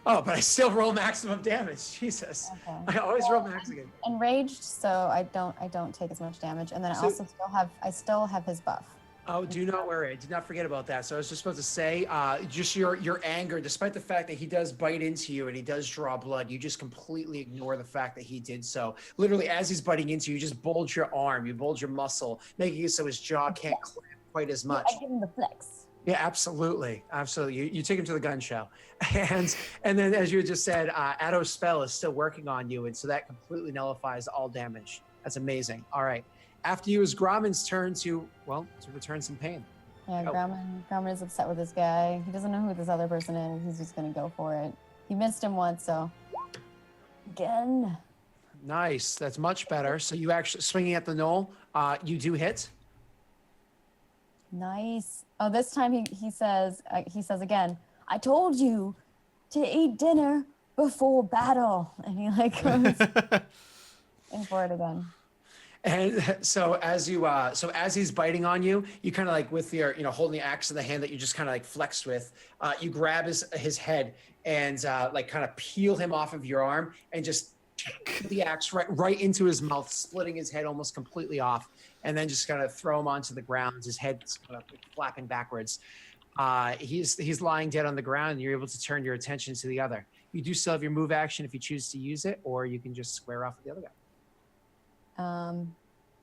Oh, but I still roll maximum damage. Jesus, okay. I always roll max again. Enraged, so I don't take as much damage, and then I still have his buff. Oh, do not worry. Did not forget about that. So I was just supposed to say, just your anger, despite the fact that he does bite into you and he does draw blood, you just completely ignore the fact that he did so. Literally, as he's biting into you, you just bulge your arm, you bulge your muscle, making it so his jaw can't clamp quite as much. I give him the flex. Yeah, absolutely, absolutely. You take him to the gun show, and then as you just said, Addo's spell is still working on you, and so that completely nullifies all damage. That's amazing. All right. After you is Grauman's turn to return some pain. Yeah, Grauman is upset with this guy. He doesn't know who this other person is. He's just gonna go for it. He missed him once, so again. Nice. That's much better. So you actually swinging at the knoll. You do hit. Nice. Oh, this time he says again, "I told you to eat dinner before battle," and he like goes in for it again. And so as he's biting on you, you kind of like with your, holding the axe in the hand that you just kind of like flexed with, you grab his head and like kind of peel him off of your arm and just the axe right into his mouth, splitting his head almost completely off, and then just kind of throw him onto the ground. His head's kind of flapping backwards. He's lying dead on the ground, and you're able to turn your attention to the other. You do still have your move action if you choose to use it, or you can just square off with the other guy.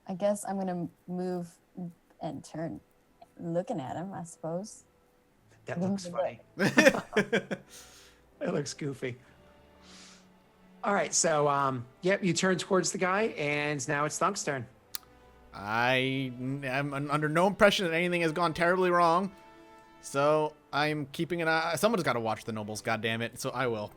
I guess I'm gonna move and turn looking at him, I suppose. That looks funny. It looks goofy. All right, so yep, you turn towards the guy, and now it's Thunk's turn. I am under no impression that anything has gone terribly wrong, so I'm keeping an eye. Someone's got to watch the nobles, goddammit, so I will.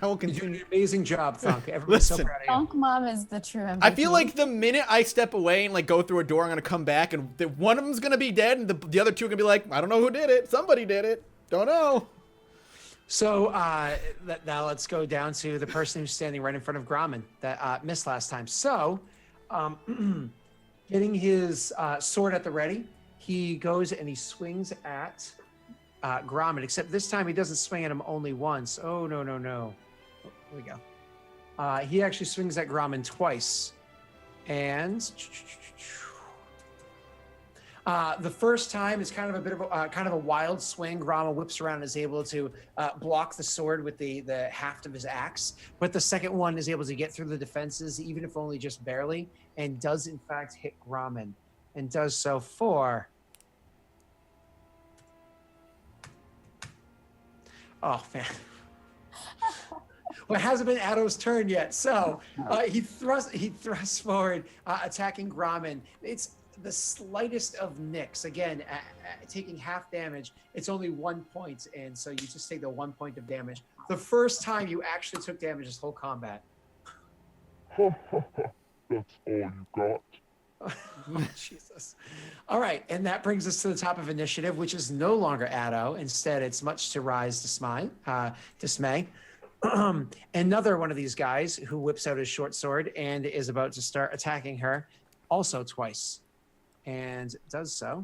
I will continue. You did an amazing job, Thunk. Everyone's so proud of you. Thunk Mom is the true MVP. I feel like the minute I step away and like go through a door, I'm gonna come back, and one of them's gonna be dead, and the other two are gonna be like, I don't know who did it. Somebody did it. Don't know. So now let's go down to the person who's standing right in front of Grauman that missed last time. So, getting his sword at the ready, he goes and he swings at Grauman, except this time he doesn't swing at him only once. Oh, no. Oh, here we go. He actually swings at Grauman twice. And the first time is kind of a bit of a wild swing. Grauman whips around and is able to block the sword with the haft of his axe. But the second one is able to get through the defenses, even if only just barely, and does in fact hit Grauman, and does so for... Oh, man. Well, it hasn't been Addo's turn yet. So he thrusts forward, attacking Grauman. It's the slightest of nicks. Again, taking half damage, it's only 1 point, and so you just take the 1 point of damage. The first time you actually took damage this whole combat. That's all you got. Oh, Jesus. All right, and that brings us to the top of initiative, which is no longer Addo. Instead, it's much to Rye's dismay. Another one of these guys who whips out his short sword and is about to start attacking her, also twice, and does so.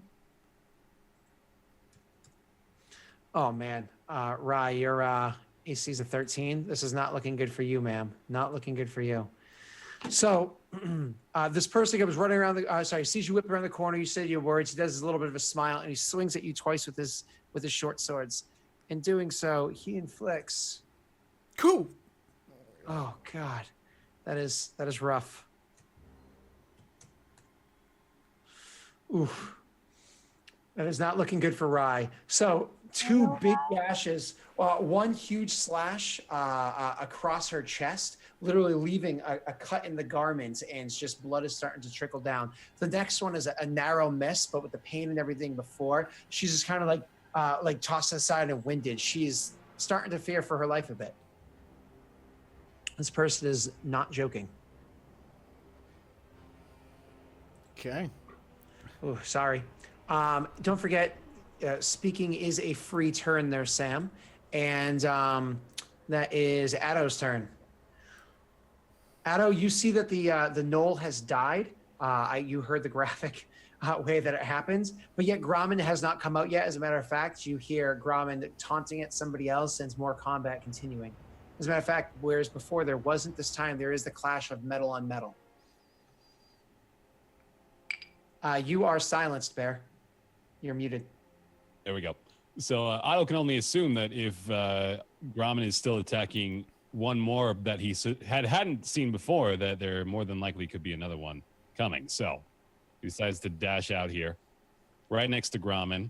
Oh, man. Rye, your AC's a 13. This is not looking good for you, ma'am. Not looking good for you. So this person comes running around sees you whip around the corner. You say your words. He does a little bit of a smile, and he swings at you twice with his short swords. In doing so, he inflicts. Cool. Oh God, that is rough. Oof. That is not looking good for Rye. So two big gashes, one huge slash across her chest, literally leaving a cut in the garment, and it's just blood is starting to trickle down. The next one is a narrow miss, but with the pain and everything before, she's just kind of like tossed aside and winded. She's starting to fear for her life a bit. This person is not joking. Okay. Oh, sorry. Don't forget, speaking is a free turn there, Sam. And that is Addo's turn. Addo, you see that the knoll has died. You heard the graphic way that it happens, but yet Grauman has not come out yet. As a matter of fact, you hear Grauman taunting at somebody else, and more combat continuing. As a matter of fact, whereas before there wasn't, this time there is the clash of metal on metal. You are silenced, Bear. You're muted. There we go. So Otto can only assume that if Grommen is still attacking one more that he hadn't seen before, that there more than likely could be another one coming. So he decides to dash out here, right next to Grommen.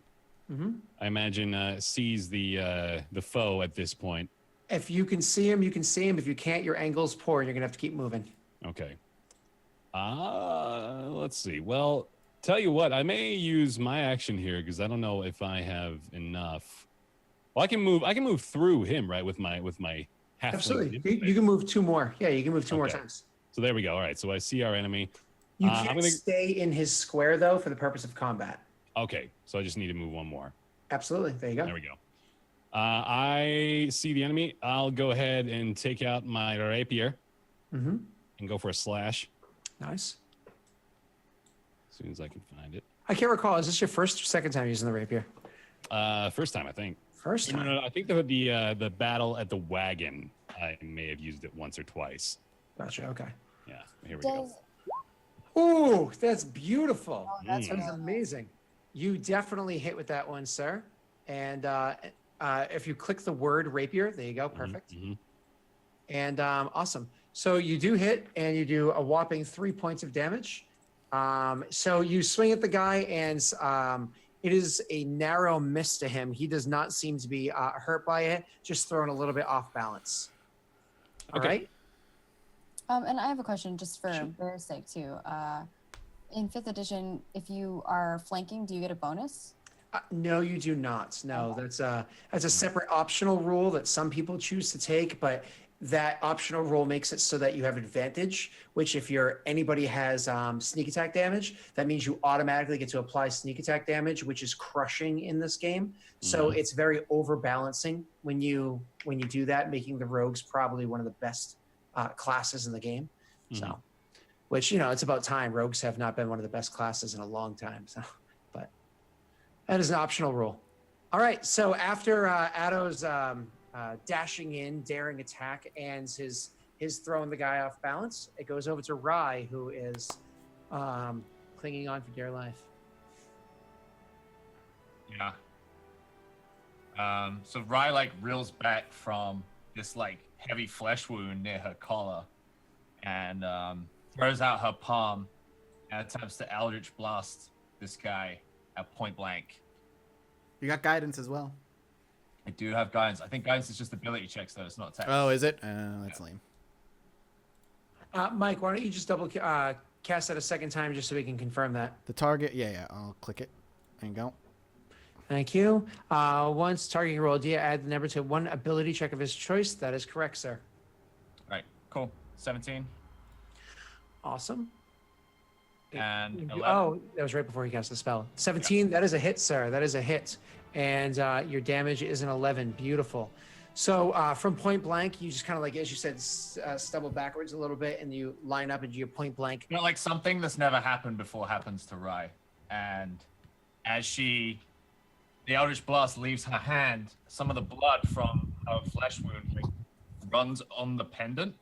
I imagine sees the foe at this point. If you can see him, you can see him. If you can't, your angle's poor, and you're gonna have to keep moving. Okay. Let's see. Well, tell you what, I may use my action here because I don't know if I have enough. Well, I can move through him, right, with my half. Absolutely. You can move 2 more. Yeah, you can move 2 more times. So there we go. All right. So I see our enemy. You can't stay in his square though for the purpose of combat. Okay. So I just need to move 1 more. Absolutely. There you go. There we go. I see the enemy. I'll go ahead and take out my rapier and go for a slash. Nice. As soon as I can find it. I can't recall. Is this your first or second time using the rapier? First time, I think. First time. No. I think the battle at the wagon, I may have used it once or twice. Gotcha. Okay. Yeah. Here we go. Ooh, that's beautiful. Oh, that's That is amazing. You definitely hit with that one, sir. And if you click the word rapier, there you go. Perfect. And awesome. So you do hit, and you do a whopping 3 points of damage. So you swing at the guy, and it is a narrow miss to him. He does not seem to be hurt by it, just thrown a little bit off balance. All right. And I have a question just for Bear's sake too. In 5th edition, if you are flanking, do you get a bonus? No, you do not. No, that's a separate optional rule that some people choose to take, but that optional rule makes it so that you have advantage, which if anybody has sneak attack damage, that means you automatically get to apply sneak attack damage, which is crushing in this game. So it's very overbalancing when you do that, making the rogues probably one of the best classes in the game. So, which, it's about time. Rogues have not been one of the best classes in a long time. So, but that is an optional rule. All right. So after Addo's dashing in, daring attack, and his throwing the guy off balance, it goes over to Rye, who is clinging on for dear life. Yeah. So Rye reels back from this heavy flesh wound near her collar, and throws out her palm and attempts to Eldritch Blast this guy at point blank. You got guidance as well. I do have guidance. I think guidance is just ability checks, though. It's not attack. Oh, is it? That's lame. Mike, why don't you just double cast that a second time just so we can confirm that? The target, yeah. I'll click it. There you go. Thank you. Once targeting roll, do you add the number to 1 ability check of his choice? That is correct, sir. All right, cool. 17. Awesome. And 11. Oh, that was right before he cast the spell. 17, that is a hit, sir. That is a hit. And your damage is an 11. Beautiful. So from point blank, you just kind of as you said, stumble backwards a little bit, and you line up and you point blank. Something that's never happened before happens to Rye. And as the Eldritch Blast leaves her hand, some of the blood from her flesh wound runs on the pendant.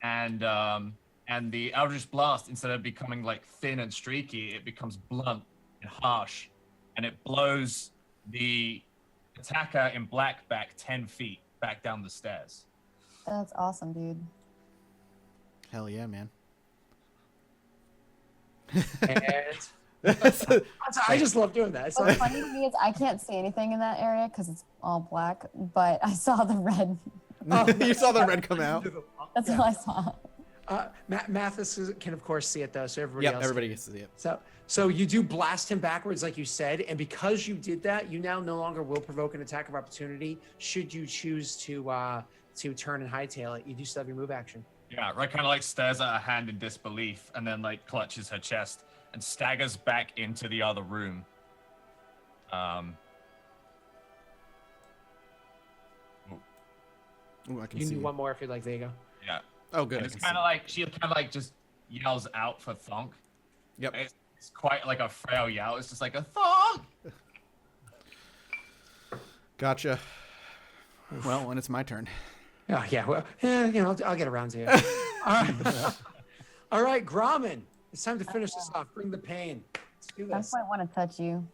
And the Eldritch Blast, instead of becoming thin and streaky, it becomes blunt and harsh. And it blows the attacker in black back 10 feet back down the stairs. That's awesome, dude. Hell yeah, man. And I just love doing that. What's funny to me is I can't see anything in that area because it's all black, but I saw the red. You saw the red come out? That's all I saw. Mathis can of course see it though, so everybody gets to see it. So you do blast him backwards like you said, and because you did that, you now no longer will provoke an attack of opportunity should you choose to turn and hightail it. You do still have your move action. Yeah, Rye kind of stares at her hand in disbelief, and then clutches her chest and staggers back into the other room. Ooh, I can you see can do one more if you'd like. There you go. Yeah. Oh, good. It's kind of she just yells out for Thonk. Yep. It's quite a frail yell. It's just a Thonk. Gotcha. Well, when it's my turn. Oh, yeah. Well, I'll get around to it. All right, Grommen. It's time to finish this off. Bring the pain. Let's do I this. might want to touch you.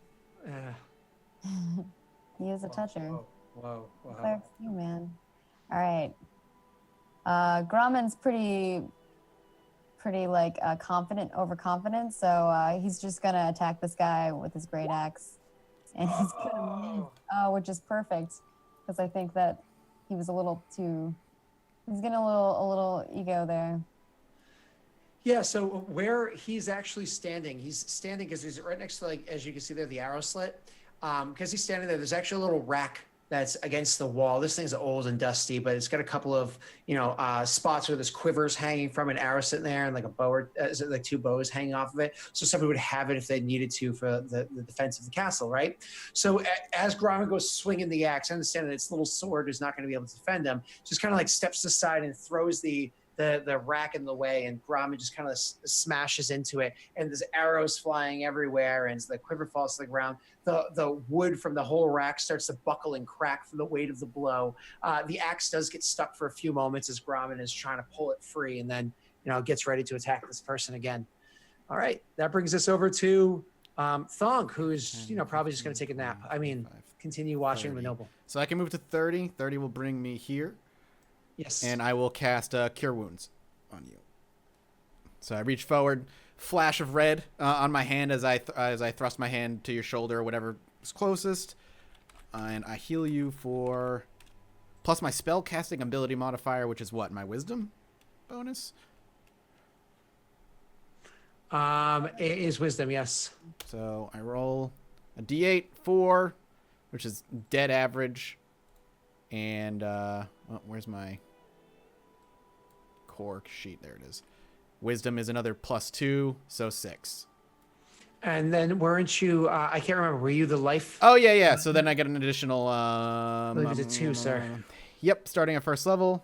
He is a toucher. Whoa. Cleric's you, man. All right. Grauman's pretty like confident, overconfident. So he's just gonna attack this guy with his great axe, and he's gonna which is perfect because I think that he was a little too. He's getting a little ego there. Yeah, so where he's actually standing, because he's right next to, like, as you can see there, the arrow slit. Because he's standing there, there's actually a little rack that's against the wall. This thing's old and dusty, but it's got a couple of, spots where there's quivers hanging from an arrow sitting there, and like a bow, or like two bows hanging off of it. So somebody would have it if they needed to for the defense of the castle, right? So as Grauman goes swinging the axe, I understand that its little sword is not going to be able to defend him. Just kind of like steps aside and throws the rack in the way, and Grauman just kind of smashes into it, and there's arrows flying everywhere, and the quiver falls to the ground. The wood from the whole rack starts to buckle and crack from the weight of the blow. The axe does get stuck for a few moments as Grauman is trying to pull it free, and then gets ready to attack this person again. All right, that brings us over to Thonk, who's probably just going to take a nap. I mean, continue watching 30. the noble. So I can move to 30. 30 will bring me here. Yes. And I will cast Cure Wounds on you. So I reach forward, flash of red on my hand as I thrust my hand to your shoulder or whatever is closest, and I heal you for plus my spell casting ability modifier, which is what, my wisdom bonus? It is wisdom, yes. So I roll a d8, 4, which is dead average. And, where's my core sheet? There it is. Wisdom is another +2, so 6. And then weren't you, I can't remember, were you the life? Oh, yeah. So then I get an additional... I believe it's a 2, sir. Yep, starting at first level.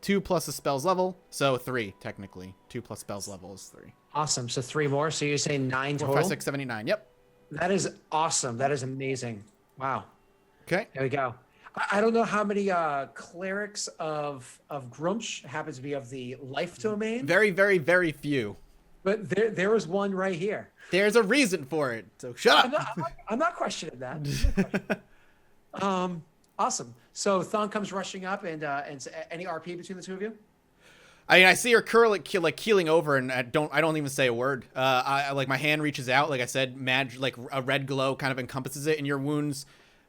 2 plus the spell's level, so 3, technically. 2 plus spell's level is 3. Awesome, so 3 more, so you're saying 9 4, total? 5, 6, 7, 8, 9, yep. That is awesome, that is amazing. Wow. Okay. There we go. I don't know how many clerics of Grumsh happen to be of the life domain. Very, very, very few. But there was one right here. There's a reason for it, so shut up. I'm not questioning that. Awesome. So Thon comes rushing up, and any RP between the two of you? I mean, I see her keeling over, and I don't even say a word. I like my hand reaches out, like I said, like a red glow kind of encompasses it, and your wounds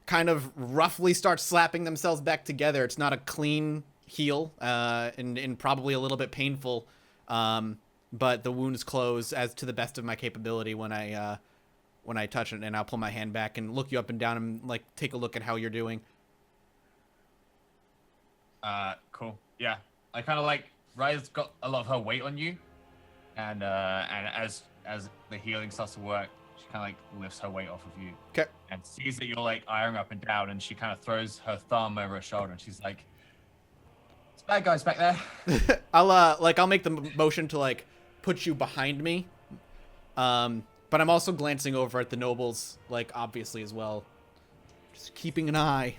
kind of roughly start slapping themselves back together. It's not a clean heal, and probably a little bit painful, but the wounds close as to the best of my capability when I touch it, and I'll pull my hand back and look you up and down and like take a look at how you're doing. Cool. Yeah, I kind of like Raya's got a lot of her weight on you, and as the healing starts to work, she kind of like lifts her weight off of you. Okay. And sees that you're like ironing up and down, and she kind of throws her thumb over her shoulder, and she's like, "It's bad guys back there." I'll make the motion to like put you behind me, but I'm also glancing over at the nobles, like obviously as well, just keeping an eye.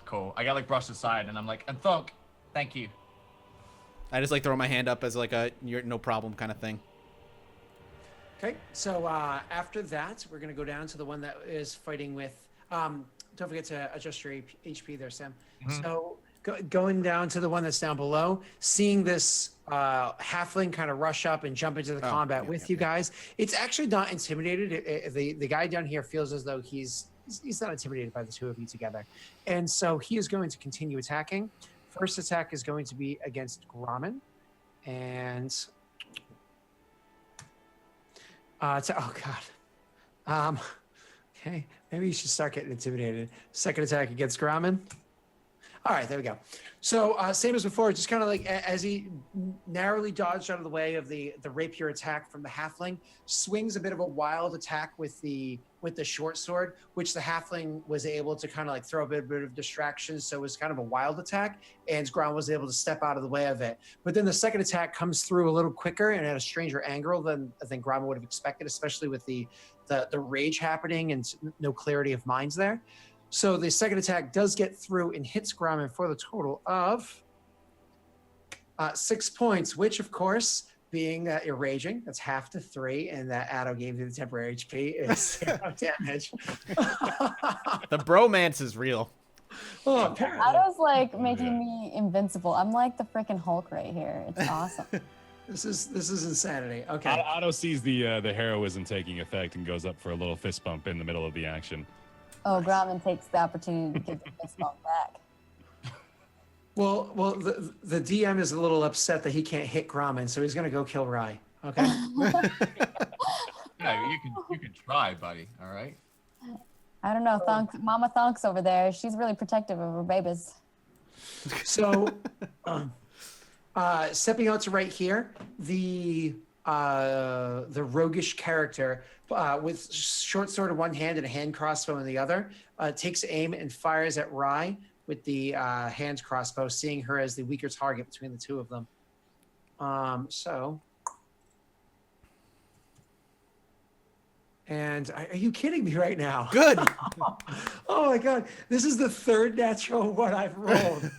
Cool. I got like brushed aside, and I'm like, "And Thonk, thank you." I just like throw my hand up as like a you're no problem kind of thing. Okay, so after that, we're going to go down to the one that is fighting with... don't forget to adjust your HP there, Sam. Mm-hmm. So going down to the one that's down below, seeing this halfling kind of rush up and jump into the combat with you guys, it's actually not intimidated. The guy down here feels as though he's not intimidated by the two of you together. And so he is going to continue attacking. First attack is going to be against Grauman. And... oh God. Okay, maybe you should start getting intimidated. Second attack against Grauman. All right, there we go. So same as before, just kind of like as he narrowly dodged out of the way of the rapier attack from the halfling, swings a bit of a wild attack with the short sword, which the halfling was able to kind of like throw a bit of distraction. So it was kind of a wild attack, and Grauman was able to step out of the way of it. But then the second attack comes through a little quicker and at a stranger angle than I think Grauman would have expected, especially with the rage happening and no clarity of minds there. So the second attack does get through and hits Grauman for the total of 6 points, which of course being that you're raging, that's half to 3, and that Addo gave you the temporary HP is 0 damage. The bromance is real. Oh, apparently. Otto's like making me invincible. I'm like the freaking Hulk right here. It's awesome. This is insanity. Okay. Otto sees the heroism taking effect and goes up for a little fist bump in the middle of the action. Oh, Grommen takes the opportunity to give the fist bump back. Well, the DM is a little upset that he can't hit Grommen, so he's gonna go kill Rye. Okay. Yeah, you can try, buddy. All right. I don't know, Mama Thonk's over there. She's really protective of her babies. So, stepping out to right here, the roguish character with short sword in one hand and a hand crossbow in the other takes aim and fires at Rye with the hand crossbow, seeing her as the weaker target between the two of them. And are you kidding me right now? Good. Oh my God. This is the third natural one I've rolled.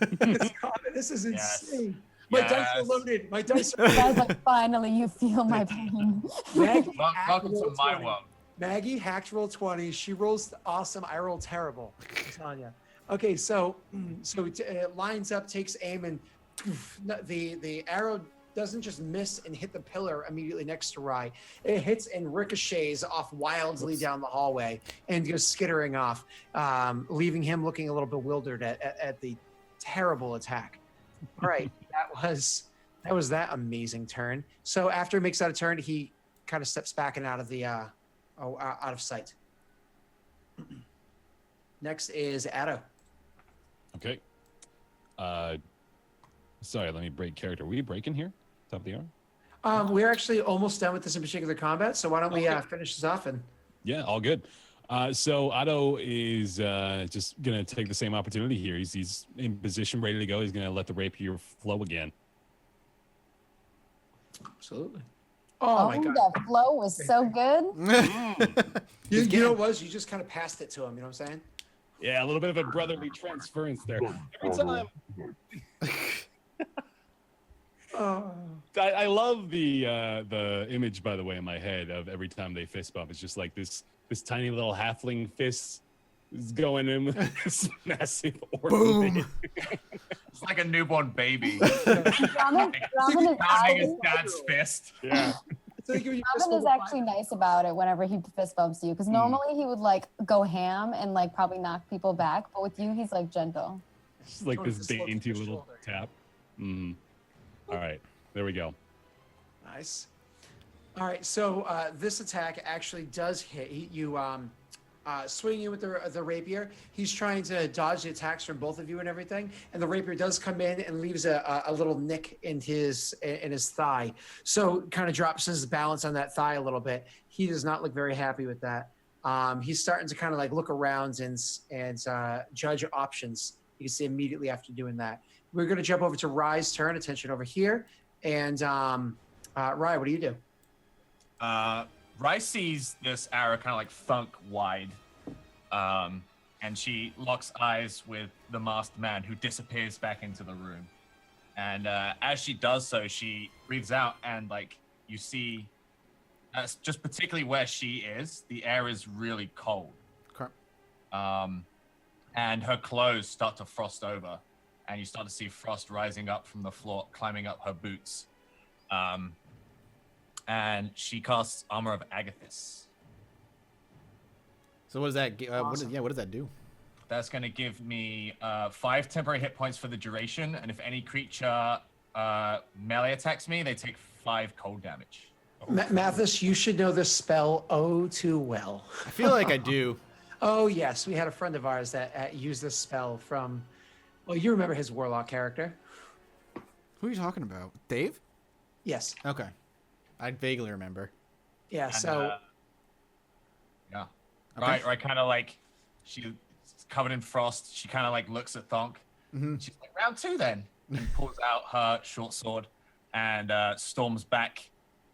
This is insane. My dice are loaded. My dice are Guys, like, finally, you feel my pain. Maggie Welcome to my world. Maggie hacked roll 20. She rolls awesome. I roll terrible. I'm telling you. Okay, so it lines up, takes aim, and the arrow doesn't just miss and hit the pillar immediately next to Rye. It hits and ricochets off wildly down the hallway and goes skittering off, leaving him looking a little bewildered at the terrible attack. All right, that was that amazing turn. So after he makes that a turn, he kind of steps back and out of the out of sight. Next is Addo. Okay. Sorry, let me break character. Were you breaking here? Top of the hour? We're actually almost done with this in particular combat, so why don't we finish this off and Yeah, all good. So Otto is just gonna take the same opportunity here. He's in position, ready to go. He's gonna let the rapier flow again. absolutely. Oh my God. The flow was so good. You know what it was? You just kind of passed it to him, you know what I'm saying? Yeah, a little bit of a brotherly transference there. Every time. I love the image, by the way, in my head of every time they fist bump. It's just like this tiny little halfling fist is going in with this massive orb. Boom. It's like a newborn baby. Grommen is Pounding his dad's fist. Yeah. Grommen is actually nice about it whenever he fist bumps you, because normally he would like go ham and like probably knock people back, but with you he's like gentle. It's like this dainty little tap. Mm. All right, there we go. Nice. All right, so this attack actually does hit you. Swinging you with the rapier. He's trying to dodge the attacks from both of you and everything, and the rapier does come in and leaves a little nick in his thigh. So kind of drops his balance on that thigh a little bit. He does not look very happy with that. He's starting to kind of like look around and judge options. You can see immediately after doing that. We're going to jump over to Rye's turn. Attention over here. And Rye, what do you do? Rye sees this arrow kind of like thunk wide, and she locks eyes with the masked man, who disappears back into the room. And as she does so, she breathes out, and like you see, just particularly where she is, the air is really cold. Okay. And her clothes start to frost over, and you start to see frost rising up from the floor, climbing up her boots. And she casts Armor of Agathis. So what does that? Awesome. What does that do? That's going to give me 5 temporary hit points for the duration, and if any creature melee attacks me, they take 5 cold damage. Mathis, you should know this spell oh too well. I feel like I do. Oh yes, we had a friend of ours that used this spell from. Well, you remember his warlock character? Who are you talking about? Dave? Yes. Okay. I vaguely remember. Yeah. And, So. yeah. Okay. Right. Kind of like she's covered in frost. She kind of like looks at Thonk. Mm-hmm. She's like, round 2 then. And pulls out her short sword and storms back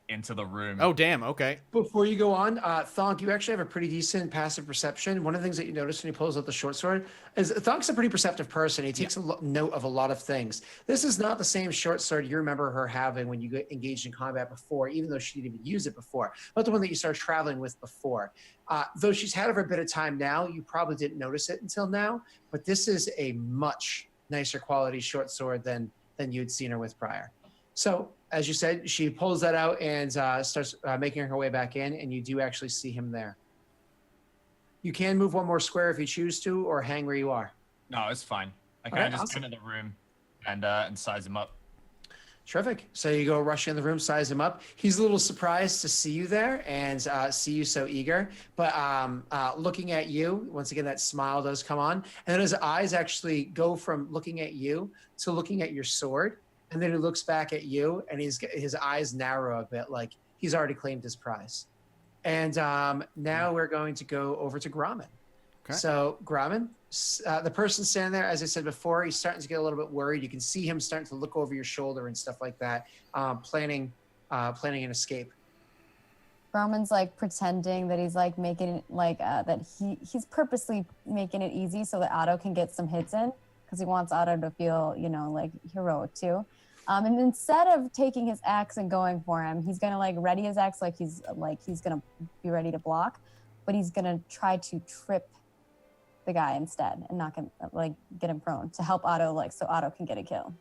into the room. Oh, damn. Okay. Before you go on, Thonk, you actually have a pretty decent passive perception. One of the things that you notice when he pulls out the short sword is Thonk's a pretty perceptive person. He takes note of a lot of things. This is not the same short sword you remember her having when you engaged in combat before, even though she didn't even use it before, not the one that you started traveling with before. Though she's had it for a bit of time now, you probably didn't notice it until now, but this is a much nicer quality short sword than you'd seen her with prior. So, as you said, she pulls that out and starts making her way back in, and you do actually see him there. You can move one more square if you choose to, or hang where you are. No, it's fine. I Okay, kind of just awesome. go into the room and size him up. Terrific. So you go rush in the room, size him up. He's a little surprised to see you there and see you so eager. But looking at you, once again, that smile does come on. And then his eyes actually go from looking at you to looking at your sword. And then he looks back at you, and his eyes narrow a bit, like he's already claimed his prize. And now we're going to go over to Gromit. Okay. So Gromit, the person standing there, as I said before, he's starting to get a little bit worried. You can see him starting to look over your shoulder and stuff like that, planning an escape. Roman's like pretending that he's like making it like that he's purposely making it easy so that Otto can get some hits in because he wants Otto to feel, like heroic too. And instead of taking his axe and going for him, he's gonna like ready his axe like he's gonna be ready to block, but he's gonna try to trip the guy instead and knock him, like get him prone to help Otto, so Otto can get a kill.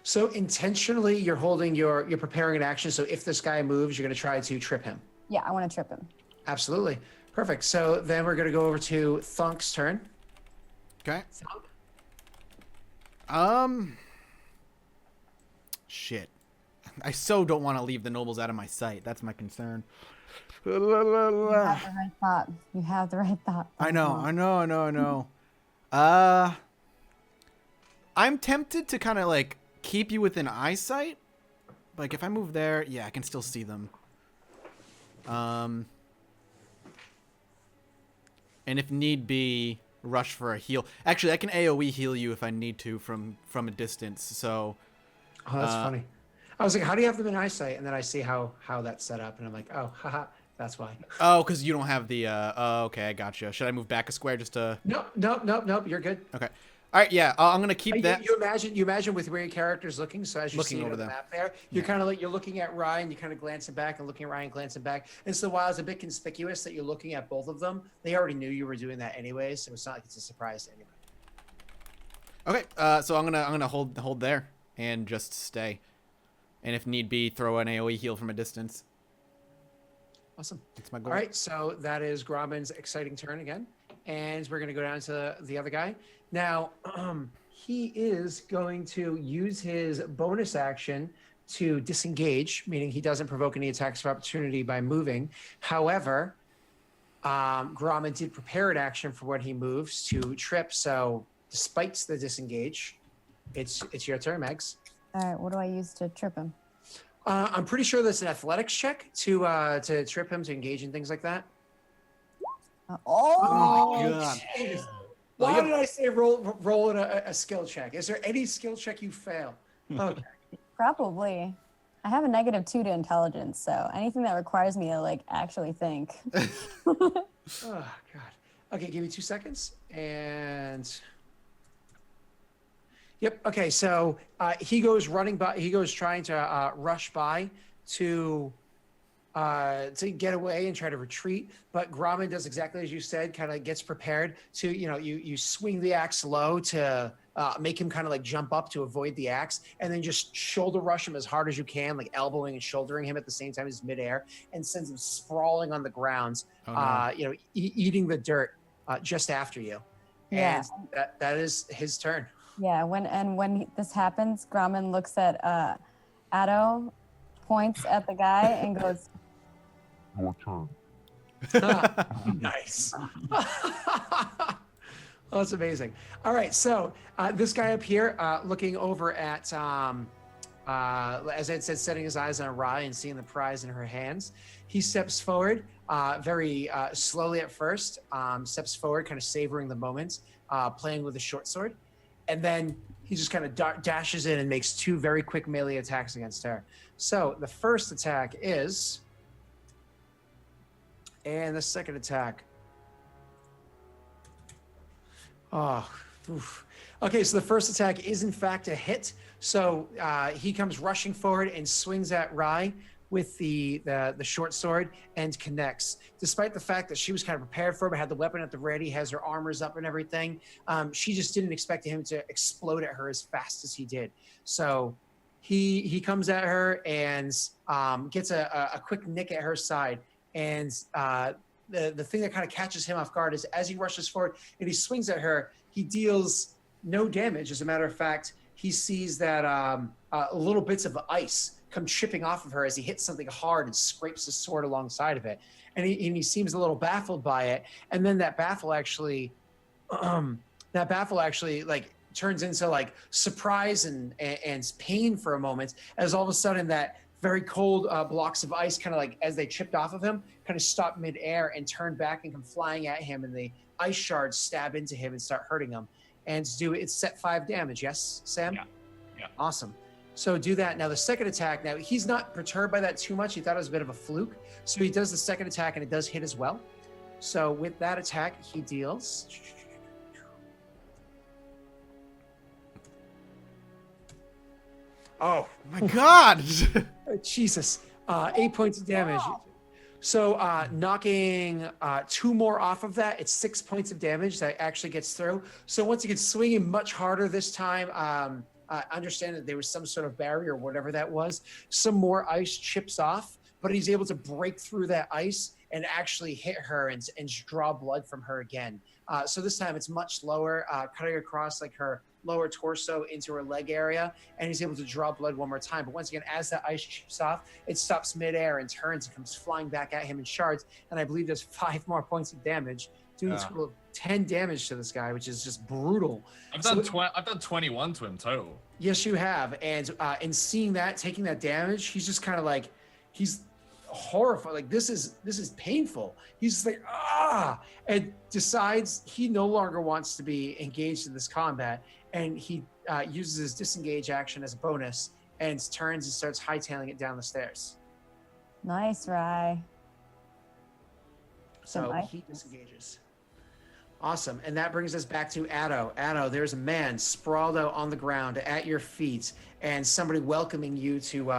So intentionally, you're preparing an action. So if this guy moves, you're gonna try to trip him. Yeah, I want to trip him. Absolutely. Perfect. So then we're gonna go over to Thunk's turn. Okay. Thunk? Shit. I so don't want to leave the nobles out of my sight. That's my concern. You have the right thought. You have the right thought. I know. I'm tempted to kind of like keep you within eyesight. Like if I move there, yeah, I can still see them. And if need be, rush for a heal. Actually, I can AoE heal you if I need to from a distance. So. Oh, that's funny. I was like, how do you have them in eyesight? And then I see how that's set up, and I'm like, oh, haha, that's why. Oh, because you don't have the. Oh, okay, I gotcha. Should I move back a square just to? Nope. You're good. Okay. All right. Yeah, I'm gonna keep that. You imagine with where your character's looking. So as you're Looking seeing over on the them. map there, you're kind of like you're looking at Ryan. You're kind of glancing back and looking at Ryan, glancing back. And so while it's a bit conspicuous that you're looking at both of them, they already knew you were doing that anyway. So it's not like it's a surprise to anyone. Okay. So I'm gonna hold there and just stay, and if need be, throw an AoE heal from a distance. Awesome. That's my goal. All right, so that is Gromin's exciting turn again. And we're going to go down to the other guy. Now, he is going to use his bonus action to disengage, meaning he doesn't provoke any attacks of opportunity by moving. However, Gromin did prepare an action for when he moves to trip. So despite the disengage, it's your turn, Megs. All right, what do I use to trip him? I'm pretty sure that's an athletics check to trip him, to engage in things like that. Oh my God. Why did I say roll in a skill check? Is there any skill check you fail? Okay. Probably. I have a -2 to intelligence, so anything that requires me to actually think. Oh God. Okay, give me 2 seconds. And yep. Okay, so he goes running by. He goes trying to rush by to get away and try to retreat. But Gromin does exactly as you said. Kind of gets prepared to you swing the axe low to make him kind of jump up to avoid the axe, and then just shoulder rush him as hard as you can, elbowing and shouldering him at the same time as midair, and sends him sprawling on the ground. Oh, no. Eating the dirt just after you. Yeah. And that is his turn. Yeah, when this happens, Gromit looks at Addo, points at the guy, and goes, Your turn. Nice. Oh, that's amazing. All right, so this guy up here, looking over at, as I said, setting his eyes on Rye and seeing the prize in her hands, he steps forward, very slowly at first, steps forward, kind of savoring the moment, playing with a short sword. And then he just kind of dashes in and makes 2 very quick melee attacks against her. So the first attack is, and the second attack. Oh, oof. Okay, so the first attack is in fact a hit. So he comes rushing forward and swings at Rai with the short sword and connects. Despite the fact that she was kind of prepared for it, had the weapon at the ready, has her armors up and everything, she just didn't expect him to explode at her as fast as he did. So he comes at her and gets a quick nick at her side. And the thing that kind of catches him off guard is as he rushes forward and he swings at her, he deals no damage. As a matter of fact, he sees that little bits of ice come chipping off of her as he hits something hard and scrapes his sword alongside of it. And he seems a little baffled by it. And then that baffle actually like turns into like surprise and pain for a moment, as all of a sudden that very cold blocks of ice kind of like as they chipped off of him kind of stop midair and turn back and come flying at him, and the ice shards stab into him and start hurting him. And it's set 5 damage. Yes, Sam? Yeah. Awesome. So do that. Now the second attack, now he's not perturbed by that too much. He thought it was a bit of a fluke. So he does the second attack and it does hit as well. So with that attack, he deals. Oh My God. Jesus. 8 points of damage. So knocking 2 more off of that, it's 6 points of damage that actually gets through. So once he gets swinging much harder this time, understand that there was some sort of barrier or whatever that was. Some more ice chips off, but he's able to break through that ice and actually hit her and draw blood from her again. So this time it's much lower, cutting across like her lower torso into her leg area, and he's able to draw blood one more time. But once again, as that ice chips off, it stops midair and turns and comes flying back at him in shards. And I believe there's 5 more points of damage, doing a total of 10 damage to this guy, which is just brutal. I've done 21 to him total. Yes, you have. And in seeing that, taking that damage, he's just kind of like, he's horrified. Like this is painful. He's just like, and decides he no longer wants to be engaged in this combat. And he uses his disengage action as a bonus and turns and starts hightailing it down the stairs. Nice, Rai. So he disengages. Awesome. And that brings us back to Addo. Addo, there's a man sprawled out on the ground at your feet and somebody welcoming you to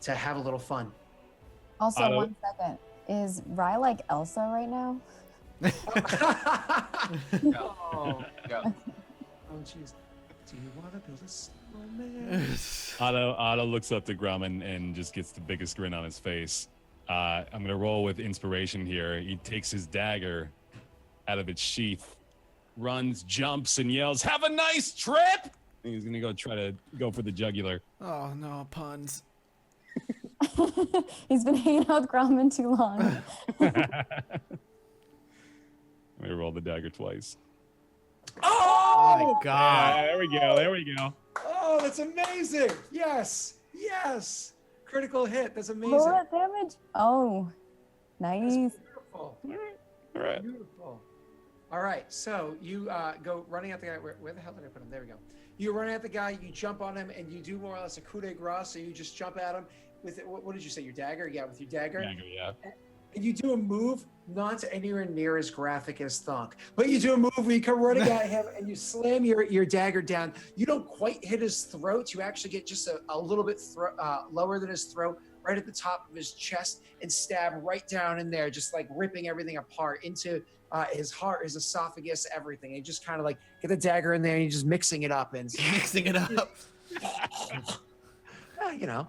have a little fun. Also, 1 second. Is Rai like Elsa right now? Oh, jeez. Do you want to build a snowman? Otto looks up to Grumman and just gets the biggest grin on his face. I'm going to roll with inspiration here. He takes his dagger out of its sheath, runs, jumps, and yells, "Have a nice trip!" And he's going to try to go for the jugular. Oh, no, puns. He's been hanging out with Grumman too long. Let me roll the dagger twice. Oh my God. There we go. Oh, that's amazing. Yes. Critical hit. That's amazing. Roll that damage. Oh, nice. That's beautiful. All right. Beautiful. All right. So you go running at the guy. Where the hell did I put him? There we go. You run at the guy. You jump on him, and you do more or less a coup de grace. So you just jump at him with what did you say? Your dagger? Yeah, with your dagger. Dagger, yeah. And you do a move not anywhere near as graphic as Thunk, but you do a move where you come running at him and you slam your dagger down. You don't quite hit his throat. You actually get just a little bit lower than his throat, right at the top of his chest, and stab right down in there, just like ripping everything apart into his heart, his esophagus, everything. And you just kind of like get the dagger in there and you're just mixing it up and Mixing it up. you know.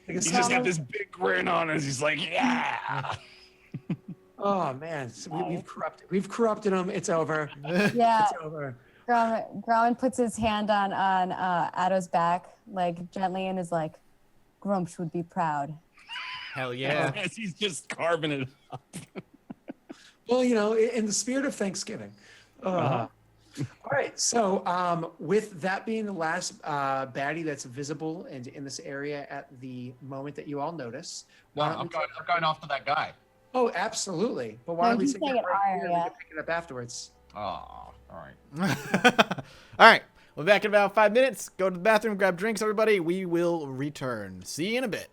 He's just got this big grin on us. He's like, yeah. Oh man, so we've corrupted him. It's over. Yeah. It's over. Grumman puts his hand on Addo's back, like gently, and is like, "Grumsh would be proud." Hell yeah. As he's just carving it up. Well, you know, in the spirit of Thanksgiving. All right, so with that being the last baddie that's visible and in this area at the moment that you all notice. No, I'm going after that guy. Oh, absolutely. But why don't we take it right here and we can pick it up afterwards? Oh, all right. All right. We'll be back in about 5 minutes. Go to the bathroom, grab drinks, everybody. We will return. See you in a bit.